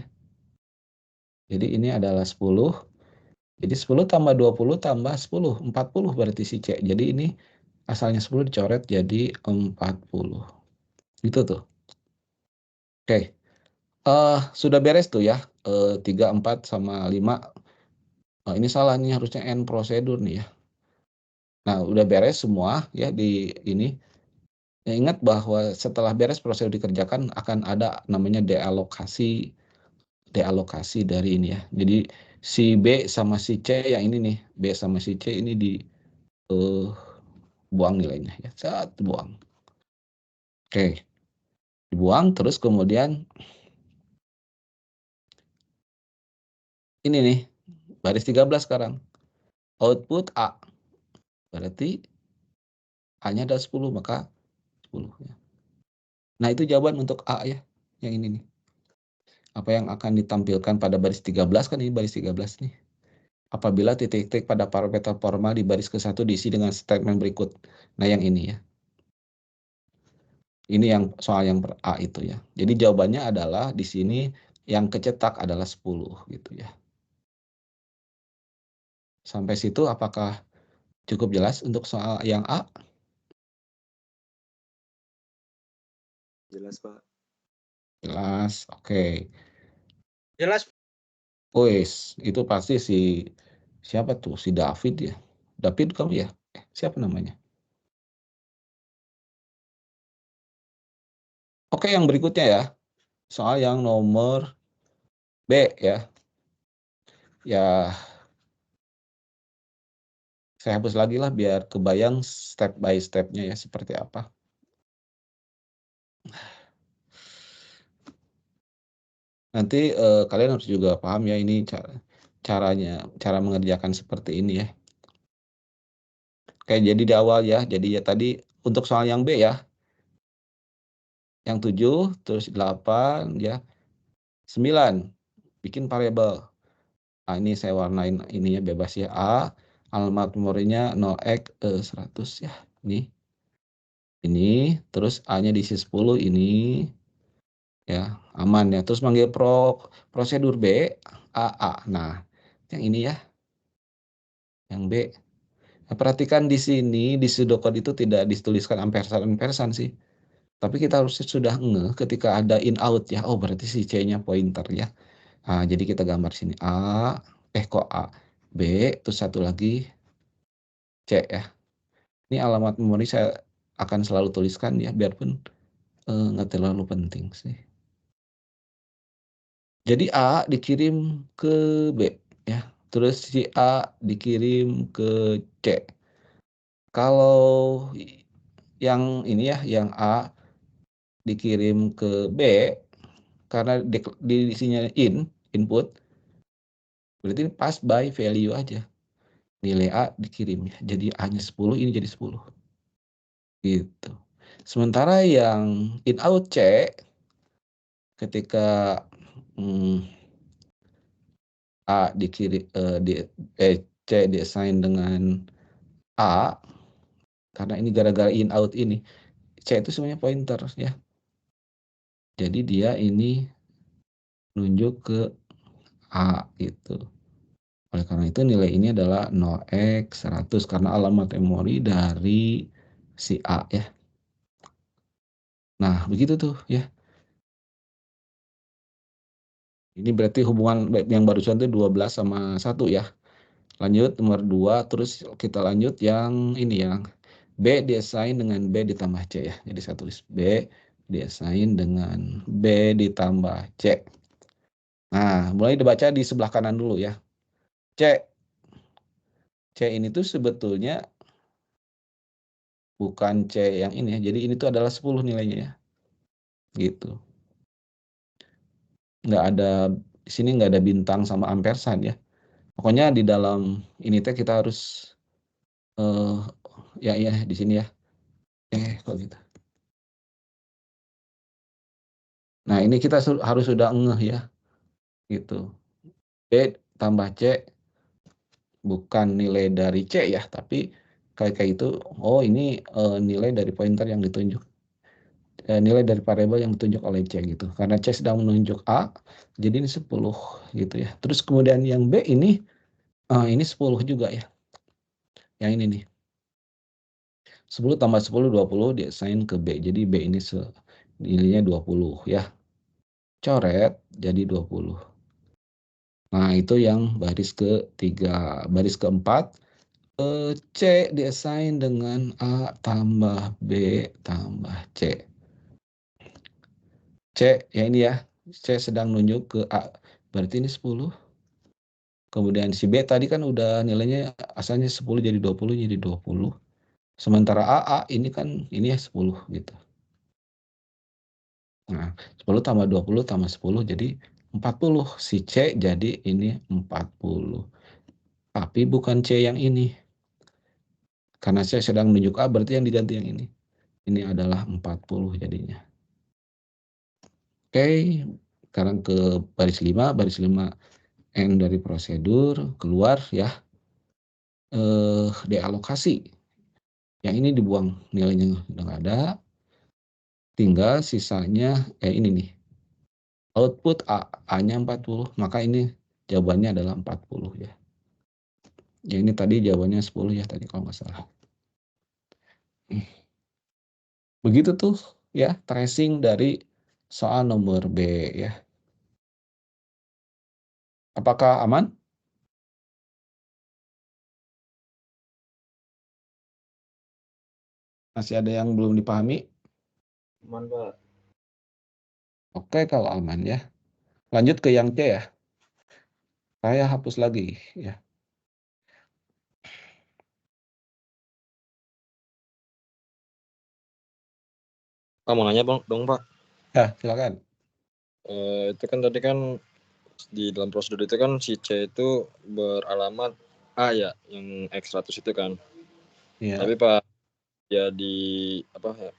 Jadi ini adalah 10. Jadi 10 tambah 20 tambah 10, 40 berarti si C. Jadi ini asalnya 10 dicoret jadi 40. Gitu tuh. Oke. Sudah beres tuh ya. 3, 4 sama 5. Ini salah nih, harusnya N prosedur nih ya. Nah, udah beres semua ya di ini. Ya, ingat bahwa setelah beres prosedur dikerjakan akan ada namanya dealokasi dari ini ya. Jadi si B sama si C yang ini nih, B sama si C ini buang nilainya ya. Saat buang. Oke. Dibuang terus kemudian ini nih, baris 13 sekarang. Output A. Berarti A-nya ada 10, maka 10 ya. Nah, itu jawaban untuk A ya, yang ini nih. Apa yang akan ditampilkan pada baris 13, kan ini baris 13 nih. Apabila titik-titik pada parameter formal di baris ke-1 diisi dengan statement berikut. Nah, yang ini ya. Ini yang soal yang A itu ya. Jadi jawabannya adalah di sini yang kecetak adalah 10 gitu ya. Sampai situ apakah cukup jelas untuk soal yang A? Jelas, Pak. Jelas, oke. Jelas. Wes, itu pasti siapa tuh? Si David ya. David kamu ya? Siapa namanya? Oke, yang berikutnya ya. Soal yang nomor B ya. Ya, saya hapus lagi lah biar kebayang step by step-nya ya seperti apa. Nanti kalian harus juga paham ya ini cara mengerjakan seperti ini ya. Oke, jadi di awal ya. Jadi ya tadi untuk soal yang B ya. Yang 7, terus 8 ya. 9. Bikin variabel. Nah, ini saya warnain ininya bebas ya. A, alamat memorinya 0x100 ya. Ini, terus A-nya diisi 10 ini. Ya, aman ya. Terus manggil prosedur B, AA. Nah, yang ini ya. Yang B. Nah, perhatikan di sini di pseudocode itu tidak dituliskan ampersand sih. Tapi kita harus sudah ngeh ketika ada in out ya. Oh, berarti si C-nya pointer ya. Nah, jadi kita gambar sini A, kok A, B, terus satu lagi C ya. Ini alamat memori saya akan selalu tuliskan ya, biarpun nggak terlalu penting sih. Jadi A dikirim ke B ya, terus si A dikirim ke C. Kalau yang ini ya, yang A dikirim ke B, karena di isinya input, berarti pas by value aja. Nilai A dikirim ya, jadi A-nya 10, ini jadi 10. Gitu. Sementara yang in out C, ketika A dikirim C diassign dengan A, karena ini gara-gara in out ini, C itu semuanya pointer ya. Jadi dia ini nunjuk ke A gitu. Oleh karena itu nilai ini adalah 0x100 karena alamat memori dari si A ya. Nah, begitu tuh ya. Ini berarti hubungan yang barusan itu 12 sama 1 ya. Lanjut nomor 2, terus kita lanjut yang ini yang B diassign dengan B ditambah C ya. Jadi saya tulis B diassign dengan B ditambah C. Nah, mulai dibaca di sebelah kanan dulu ya. C. C ini tuh sebetulnya bukan C yang ini ya. Jadi ini tuh adalah 10 nilainya ya. Gitu. Nggak ada, di sini nggak ada bintang sama ampersand ya. Pokoknya di dalam ini teh kita harus ya di sini ya. Kok gitu. Nah, ini kita harus sudah ngeh ya. Gitu. B tambah C bukan nilai dari C ya, tapi kayak itu, oh ini nilai dari pointer yang ditunjuk. Nilai dari variabel yang ditunjuk oleh C gitu. Karena C sedang menunjuk A, jadi ini 10 gitu ya. Terus kemudian yang B ini 10 juga ya. Yang ini nih. 10 tambah 10, 20 diassign ke B. Jadi B ini nilainya 20 ya. Coret jadi 20. Nah, itu yang baris ketiga. Baris keempat, C diassign dengan A tambah B tambah C. C, ya ini ya. C sedang nunjuk ke A. Berarti ini 10. Kemudian si B tadi kan udah nilainya asalnya 10 jadi 20 jadi 20. Sementara A ini kan ini ya 10 gitu. Nah, 10 tambah 20 tambah 10 jadi 40. Si C jadi ini 40. Tapi bukan C yang ini. Karena C sedang menunjuk A, berarti yang diganti yang ini. Ini adalah 40 jadinya. Oke, Sekarang ke baris 5 N dari prosedur, keluar ya, dealokasi. Yang ini dibuang, nilainya udah nggak ada. Tinggal sisanya, ini nih. Output A-nya 40, maka ini jawabannya adalah 40 ya. Ya ini tadi jawabannya 10 ya tadi kalau nggak salah. Begitu tuh ya tracing dari soal nomor B ya. Apakah aman? Masih ada yang belum dipahami? Aman, Pak. Oke kalau aman ya. Lanjut ke yang C ya. Saya hapus lagi ya. Pak, mau nanya dong, Pak. Ya silakan. Itu kan tadi kan di dalam prosedur itu kan si C itu beralamat A ya, yang X100 itu kan. Ya. Tapi Pak,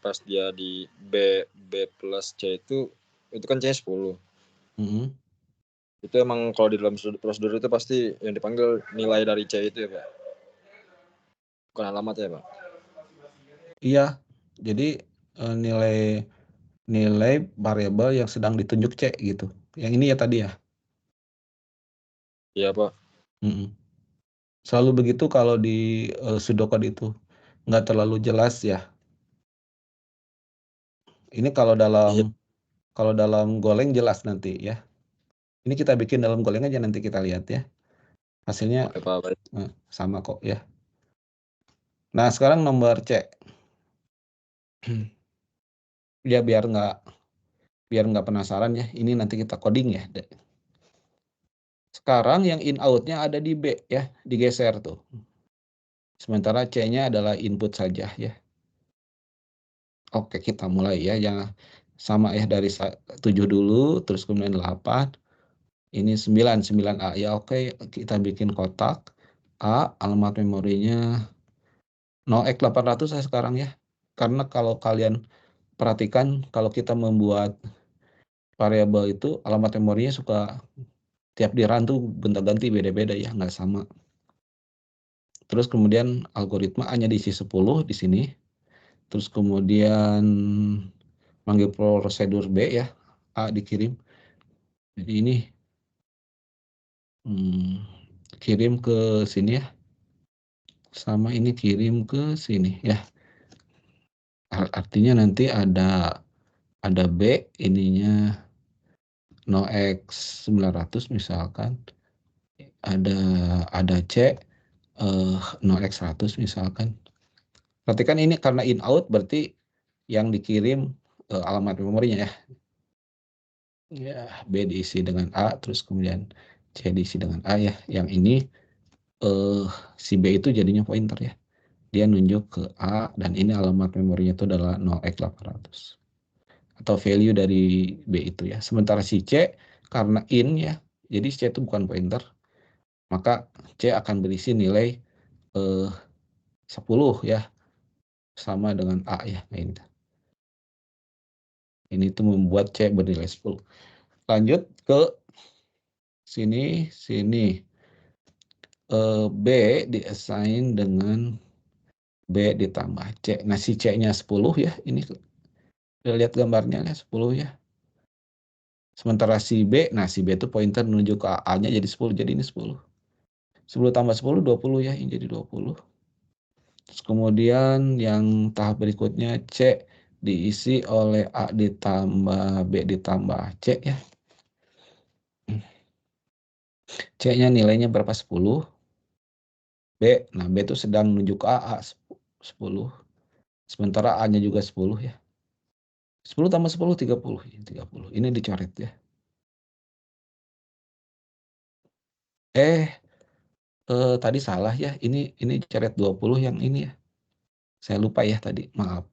pas dia di B plus C itu kan C 10. Itu emang kalau di dalam prosedur itu pasti yang dipanggil nilai dari C itu ya Pak, bukan alamat ya Pak. Iya, jadi nilai variabel yang sedang ditunjuk C gitu. Yang ini ya tadi ya. Iya Pak. Selalu begitu kalau di pseudocode itu nggak terlalu jelas ya. Ini kalau dalam Golang jelas nanti ya. Ini kita bikin dalam Golang aja nanti kita lihat ya. Hasilnya Oke Pak, baik. sama kok ya. Nah sekarang nomor C. Ya biar nggak penasaran ya. Ini nanti kita coding ya. Sekarang yang in outnya ada di B ya, digeser tuh. Sementara C-nya adalah input saja ya. Oke, kita mulai ya. Yang sama ya dari 7 dulu, terus kemudian 8. Ini 9A. Ya oke, kita bikin kotak. A, alamat memorinya 0x800 ya sekarang ya. Karena kalau kalian perhatikan, kalau kita membuat variabel itu, alamat memorinya suka tiap di run tuh gonta-ganti beda-beda ya, nggak sama. Terus kemudian algoritma A-nya diisi 10 di sini. Terus kemudian manggil prosedur B ya, A dikirim. Jadi ini kirim ke sini ya. Sama ini kirim ke sini ya. Artinya nanti ada B ininya 0x900 misalkan. Ada C 0x100 misalkan. Perhatikan ini karena in out berarti yang dikirim alamat memorinya ya. Ya, B diisi dengan A, terus kemudian C diisi dengan A ya. Yang ini si B itu jadinya pointer ya. Dia nunjuk ke A dan ini alamat memorinya itu adalah 0x800. Atau value dari B itu ya. Sementara si C karena in ya, jadi C itu bukan pointer. Maka C akan berisi nilai 10 ya. Sama dengan A ya. Nah, ini tuh membuat C bernilai 10. Lanjut ke sini. B diassign dengan B ditambah C. Nah si C-nya 10 ya. Ini lihat gambarnya ya 10 ya. Sementara si B, nah si B itu pointer menuju ke A-nya jadi 10. Jadi ini 10. 10 tambah 10, 20 ya. Ini jadi 20. Terus kemudian yang tahap berikutnya C diisi oleh A ditambah B ditambah C ya. C-nya nilainya berapa? 10. B, nah B itu sedang menuju ke A 10. Sementara A-nya juga 10 ya. 10 tambah 10, 30. 30. Ini dicoret ya. Tadi salah ya. Ini coret 20 yang ini ya. Saya lupa ya tadi. Maaf.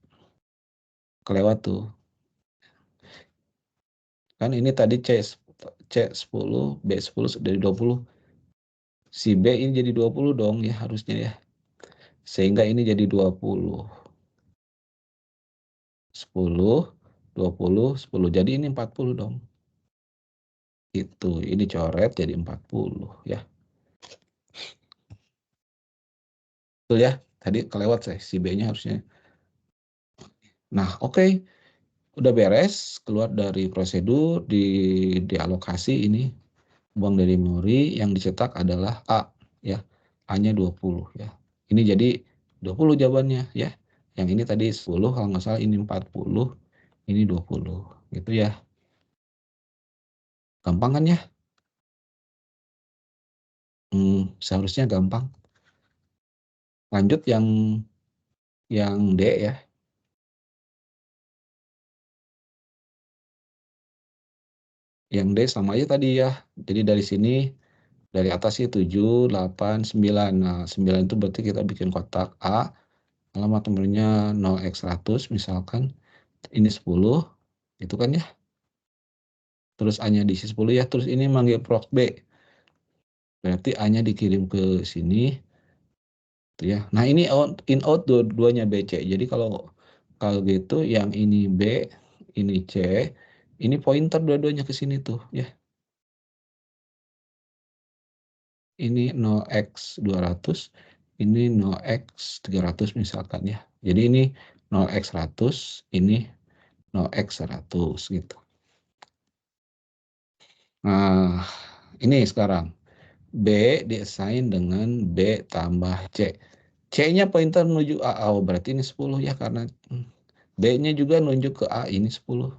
Kelewat tuh. Kan ini tadi C10, B10 dari 20. Si B ini jadi 20 dong ya harusnya ya. Sehingga ini jadi 20. 10, 20, 10. Jadi ini 40 dong. Itu, ini coret jadi 40 ya. Betul ya? Tadi kelewat saya, si B-nya harusnya. Nah, oke. Udah beres, keluar dari prosedur, dialokasi ini. Buang dari memori, yang dicetak adalah A ya. A-nya 20 ya. Ini jadi 20 jawabannya ya. Yang ini tadi 10 kalau nggak salah, ini 40, ini 20 gitu ya. Gampang kan ya? Seharusnya gampang. Lanjut yang D ya. Yang D sama aja tadi ya. Jadi dari sini, dari atas sih 7, 8, 9. Nah, 9 itu berarti kita bikin kotak A. Alamat nomornya 0x100 misalkan. Ini 10, itu kan ya. Terus A-nya diisi 10 ya. Terus ini manggil proc B. Berarti A-nya dikirim ke sini. Tuh ya. Nah, ini in out dua-duanya BC. Jadi kalau gitu yang ini B, ini C, ini pointer dua-duanya ke sini tuh ya. Ini 0x200, ini 0x300 misalkan ya. Jadi ini 0x100, ini 0x100 gitu. Nah, ini sekarang B diassign dengan B tambah C. C-nya pointer menuju A, oh, berarti ini 10 ya, karena B-nya juga nunjuk ke A, ini 10.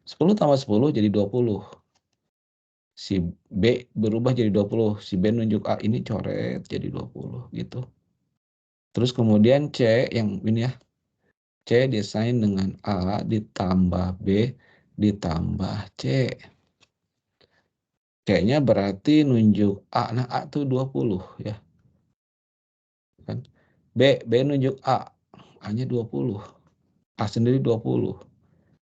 10 tambah 10 jadi 20. Si B berubah jadi 20, si B nunjuk A, ini coret jadi 20 gitu. Terus kemudian C yang ini ya, C diassign dengan A ditambah B ditambah C. C-nya berarti nunjuk A, nah A tuh 20 ya. Kan? B nunjuk A, A-nya 20. A sendiri 20.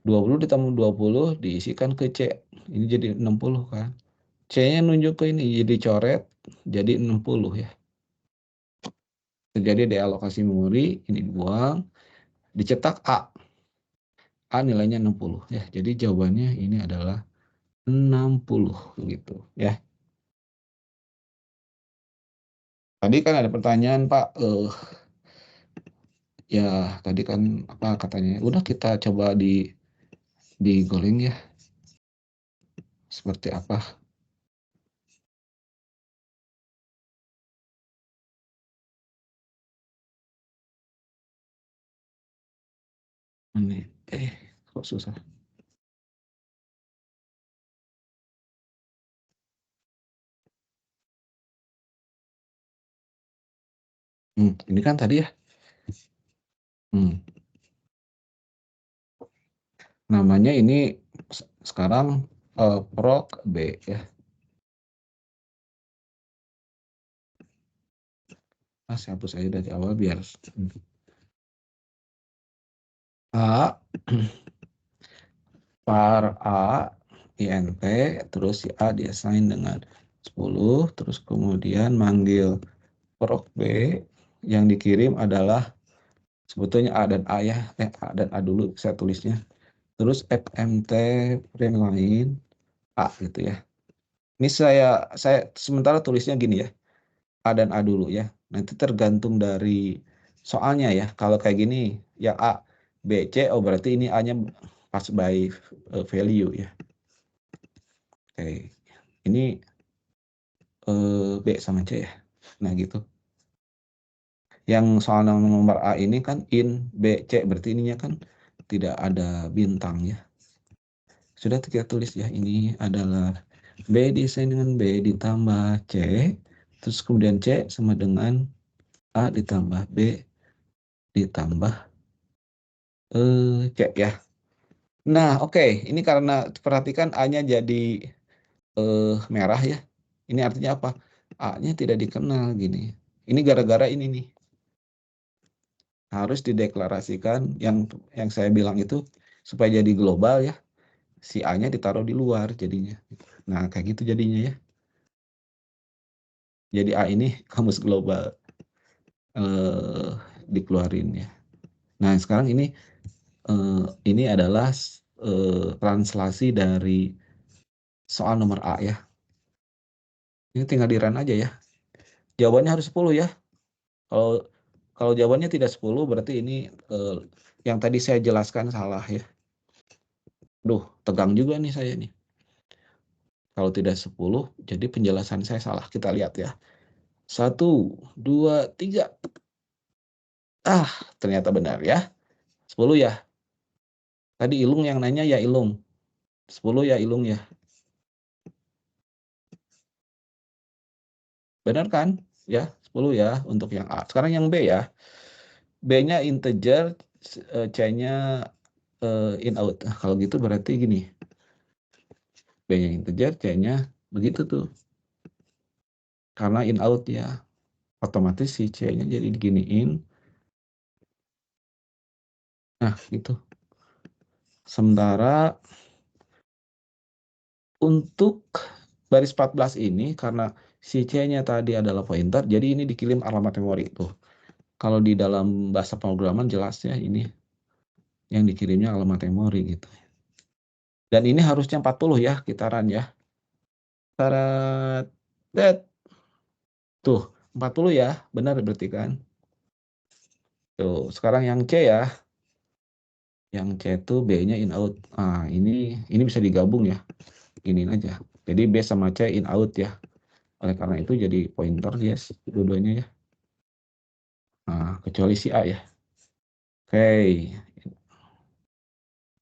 20 ditambah 20 diisikan ke C. Ini jadi 60 kan. C-nya nunjuk ke ini, jadi coret, jadi 60 ya. Terjadi dealokasi memori, ini dibuang, dicetak A. A nilainya 60 ya. Jadi jawabannya ini adalah 60 gitu ya. Tadi kan ada pertanyaan, Pak, ya tadi kan apa katanya? Udah kita coba di goling ya. Seperti apa? Ini kok susah. Ini kan tadi ya. Namanya ini sekarang proc B ya. Saya hapus aja dari awal biar A par A int, terus si A diassign dengan 10, terus kemudian manggil proc B, yang dikirim adalah sebetulnya A dan A ya, A dan A dulu saya tulisnya. Terus fmt print lain A gitu ya. Ini saya sementara tulisnya gini ya, A dan A dulu ya. Nanti tergantung dari soalnya ya. Kalau kayak gini, ya A, B, C, oh berarti ini A-nya pass by value ya. Oke, ini B sama C ya. Nah gitu. Yang soal nomor A ini kan in B, C, berarti ininya kan tidak ada bintang ya. Sudah kita tulis ya, ini adalah B diassign dengan B ditambah C, terus kemudian C sama dengan A ditambah B ditambah C ya. Nah, oke. Ini karena perhatikan A-nya jadi merah ya. Ini artinya apa? A-nya tidak dikenal gini. Ini gara-gara ini nih. Harus dideklarasikan yang saya bilang itu supaya jadi global ya. Si A-nya ditaruh di luar jadinya. Nah, kayak gitu jadinya ya. Jadi A ini kamus global dikeluarin ya. Nah, sekarang ini adalah translasi dari soal nomor A ya. Ini tinggal di-run aja ya. Jawabannya harus 10 ya. Kalau jawabannya tidak 10 berarti ini yang tadi saya jelaskan salah ya. Duh, tegang juga nih saya nih. Kalau tidak 10, jadi penjelasan saya salah. Kita lihat ya. 1, 2, 3. Ternyata benar ya. 10 ya. Tadi Ilung yang nanya ya Ilung. 10 ya Ilung ya. Benar kan? Ya, 10 ya untuk yang A. Sekarang yang B ya. B-nya integer, C-nya in out. Kalau gitu berarti gini. B-nya integer, C-nya begitu tuh. Karena in out ya. Otomatis si C-nya jadi diginiin. Nah, gitu. Sementara untuk baris 14 ini karena si C-nya tadi adalah pointer, jadi ini dikirim alamat memori tuh. Kalau di dalam bahasa pemrograman jelas ya ini yang dikirimnya alamat memori gitu. Dan ini harusnya 40 ya, kita run ya. Tarat. Tuh, 40 ya, benar berarti kan. Tuh, sekarang yang C ya. Yang C itu B-nya in out. Ini bisa digabung ya. Giniin aja. Jadi B sama C in out ya. Oleh karena itu jadi pointer yes, dua-duanya ya. Kecuali si A ya. Oke.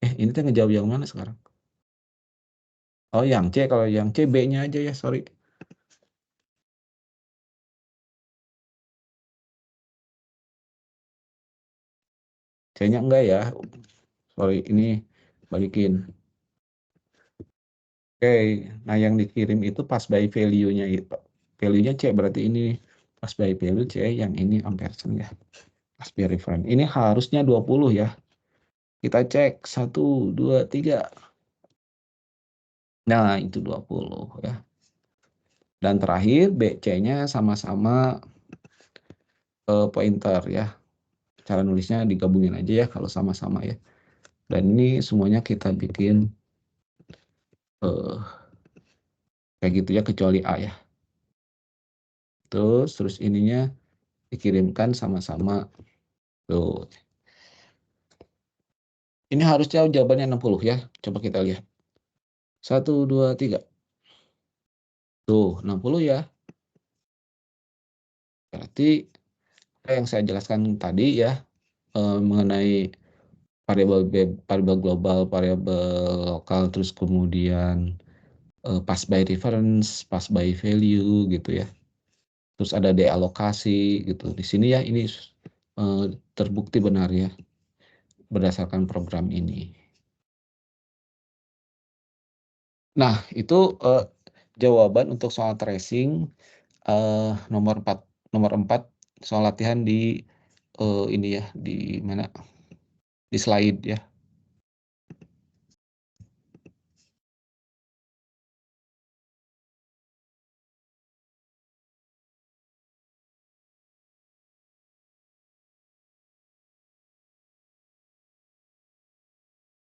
Ini tuh ngejawab yang mana sekarang? Oh, yang C. Kalau yang C, B-nya aja ya, sorry. C-nya enggak ya. Sorry, ini balikin. Oke, nah yang dikirim itu pas by value-nya itu. Value-nya C, berarti ini pas by value C, yang ini ampersand ya. Pas by reference. Ini harusnya 20 ya. Kita cek 1, 2, 3. Nah, itu 20 ya. Dan terakhir BC-nya sama-sama pointer ya. Cara nulisnya digabungin aja ya kalau sama-sama ya. Dan ini semuanya kita bikin kayak gitu ya kecuali A ya. Terus ininya dikirimkan sama-sama. Tuh. Ini harusnya jawabannya 60 ya. Coba kita lihat. 1, 2, 3. Tuh, 60 ya. Berarti yang saya jelaskan tadi ya mengenai variabel global, variabel lokal, terus kemudian pass by reference, pass by value gitu ya. Terus ada dealokasi gitu. Di sini ya ini terbukti benar ya berdasarkan program ini. Nah, itu jawaban untuk soal tracing nomor 4 soal latihan di ini ya, di mana? Di slide ya.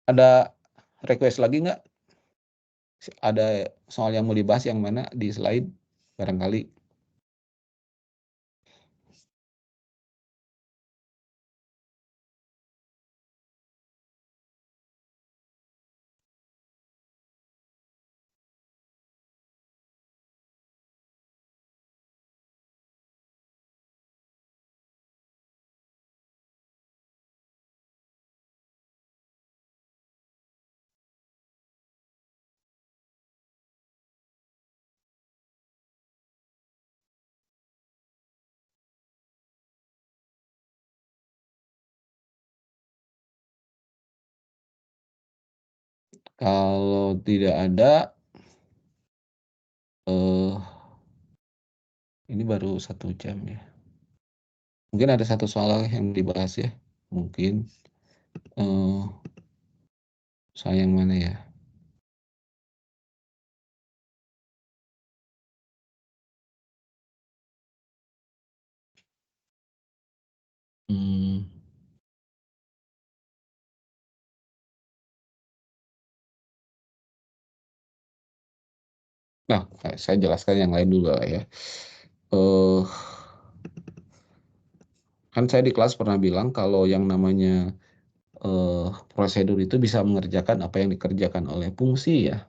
Ada request lagi nggak? Ada soal yang mau dibahas yang mana di slide barangkali? Kalau tidak ada, ini baru 1 jam ya. Mungkin ada satu soal yang dibahas ya, mungkin. Soal yang mana ya? Nah, saya jelaskan yang lain dulu lah ya. Kan saya di kelas pernah bilang kalau yang namanya prosedur itu bisa mengerjakan apa yang dikerjakan oleh fungsi ya.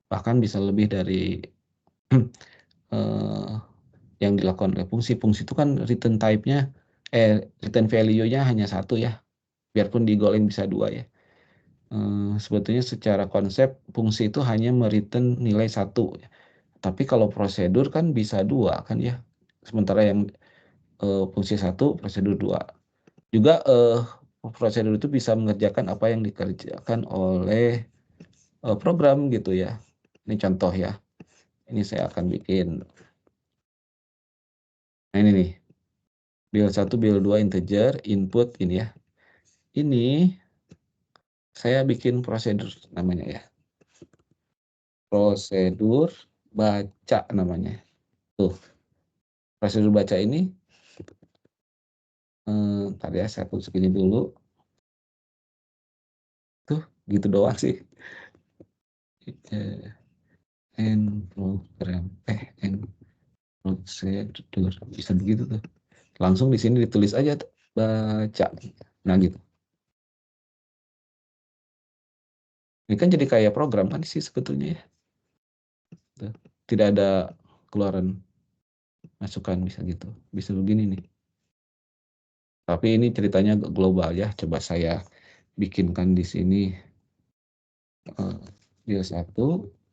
Bahkan bisa lebih dari yang dilakukan oleh fungsi. Fungsi itu kan return type-nya, return value-nya hanya satu ya. Biarpun digoleng bisa dua ya. Sebetulnya secara konsep fungsi itu hanya mereturn nilai satu. Tapi kalau prosedur kan bisa dua kan ya. Sementara yang fungsi satu, prosedur dua. Juga prosedur itu bisa mengerjakan apa yang dikerjakan oleh program gitu ya. Ini contoh ya. Ini saya akan bikin. Nah ini nih. Build 1, build 2 integer, input ini ya. Ini saya bikin prosedur namanya ya. Prosedur baca namanya. Tuh. Prosedur baca ini ntar ya saya tulis segini dulu. Tuh, gitu doang sih. And program and prosedur bisa begitu tuh. Langsung di sini ditulis aja tuh, baca. Nah gitu. Ini kan jadi kayak program kan sih sebetulnya ya. Tuh. Tidak ada keluaran masukan bisa gitu. Bisa begini nih. Tapi ini ceritanya global ya. Coba saya bikinkan di sini build 1,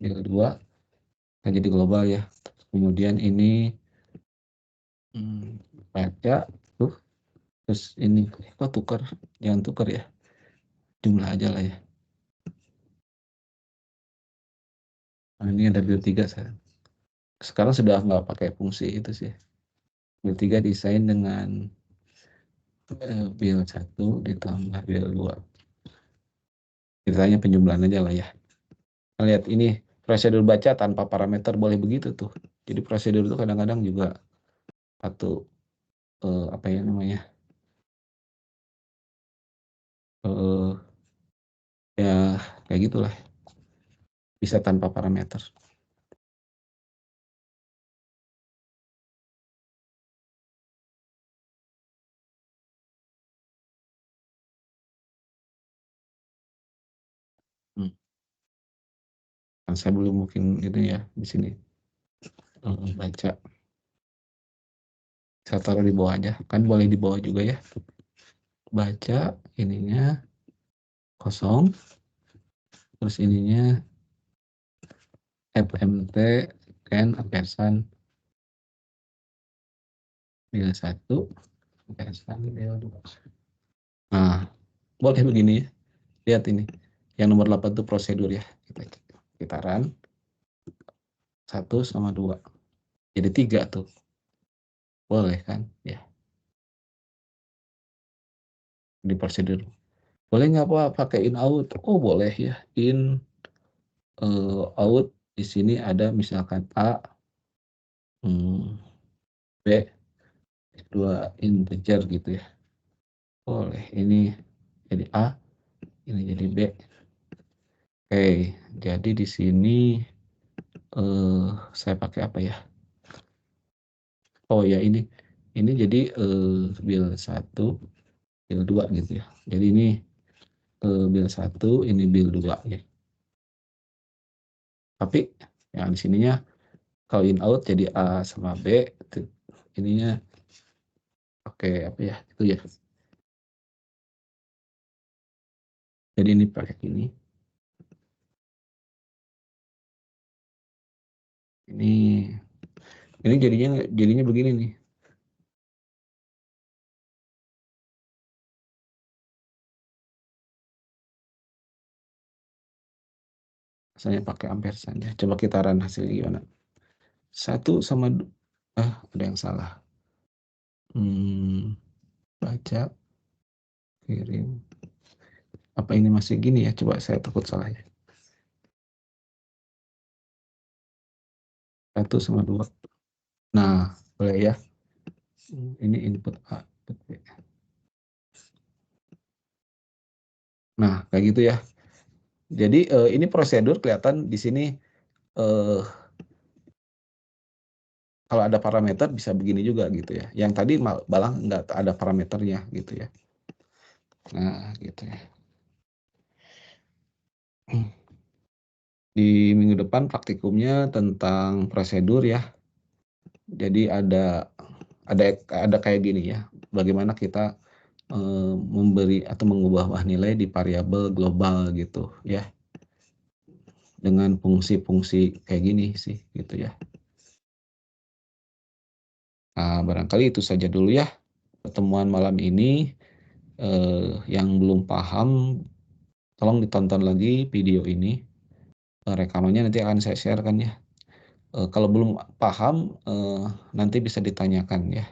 build 2 kan jadi global ya. Kemudian ini baca tuh. Terus ini kok tukar? Jangan tukar ya. Jumlah aja lah ya. Nah, ini ada build 3 sekarang sudah nggak pakai fungsi itu sih. Build 3 desain dengan build 1 ditambah build 2. Ceritanya penjumlahan aja lah ya. Nah, lihat ini prosedur baca tanpa parameter boleh begitu tuh. Jadi prosedur itu kadang-kadang juga satu apa ya namanya? Ya kayak gitulah. Bisa tanpa parameter. Kan saya belum mungkin itu ya di sini baca. Saya taruh di bawah aja. Kan boleh di bawah juga ya. Baca ininya kosong. Terus ininya fmt can ampersand build 1 ampersand build 2. Nah, boleh begini ya. Lihat ini. Yang nomor 8 itu prosedur ya. Kita run 1 sama 2. Jadi 3 tuh. Boleh kan? Ya. Di prosedur. Boleh nggak Pak pakai in out? Oh, boleh ya. In out di sini ada misalkan A, B, 2 integer gitu ya. Boleh. Ini jadi A, ini jadi B. Oke, jadi di sini saya pakai apa ya? Oh ya ini jadi build 1, build 2 gitu ya. Jadi ini build 1, ini build 2 ya. Tapi yang di sininya kalau in out jadi A sama B, ininya pakai apa ya? Itu ya. Jadi ini pakai ini. Ini jadinya begini nih. Saya pakai ampersand ya. Coba kita run hasilnya gimana. 1 sama ada yang salah. Baca, kirim. Apa ini masih gini ya? Coba saya takut salah ya. 1 sama 2. Nah, boleh ya. Ini input A, input B. Nah, kayak gitu ya. Jadi ini prosedur kelihatan di sini kalau ada parameter bisa begini juga gitu ya. Yang tadi malah nggak ada parameternya gitu ya. Nah, gitu ya. Di minggu depan praktikumnya tentang prosedur ya. Jadi ada kayak gini ya. Bagaimana kita memberi atau mengubah nilai di variabel global gitu ya. Dengan fungsi-fungsi kayak gini sih gitu ya. Nah, barangkali itu saja dulu ya pertemuan malam ini. Yang belum paham tolong ditonton lagi video ini. Rekamannya nanti akan saya sharekan ya. Kalau belum paham nanti bisa ditanyakan ya.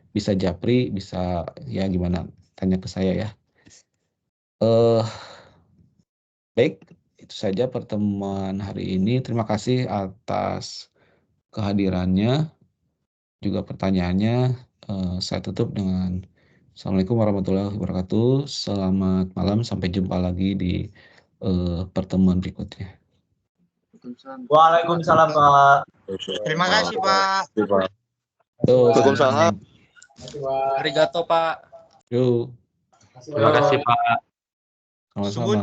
Bisa japri, bisa ya gimana, tanya ke saya ya. Baik, itu saja pertemuan hari ini. Terima kasih atas kehadirannya, juga pertanyaannya. Saya tutup dengan Assalamualaikum warahmatullahi wabarakatuh. Selamat malam, sampai jumpa lagi di pertemuan berikutnya. Waalaikumsalam, Pak. Terima kasih, Pak. Waalaikumsalam. Arigato, Pak. Yuk. Terima kasih Pak. Sama-sama.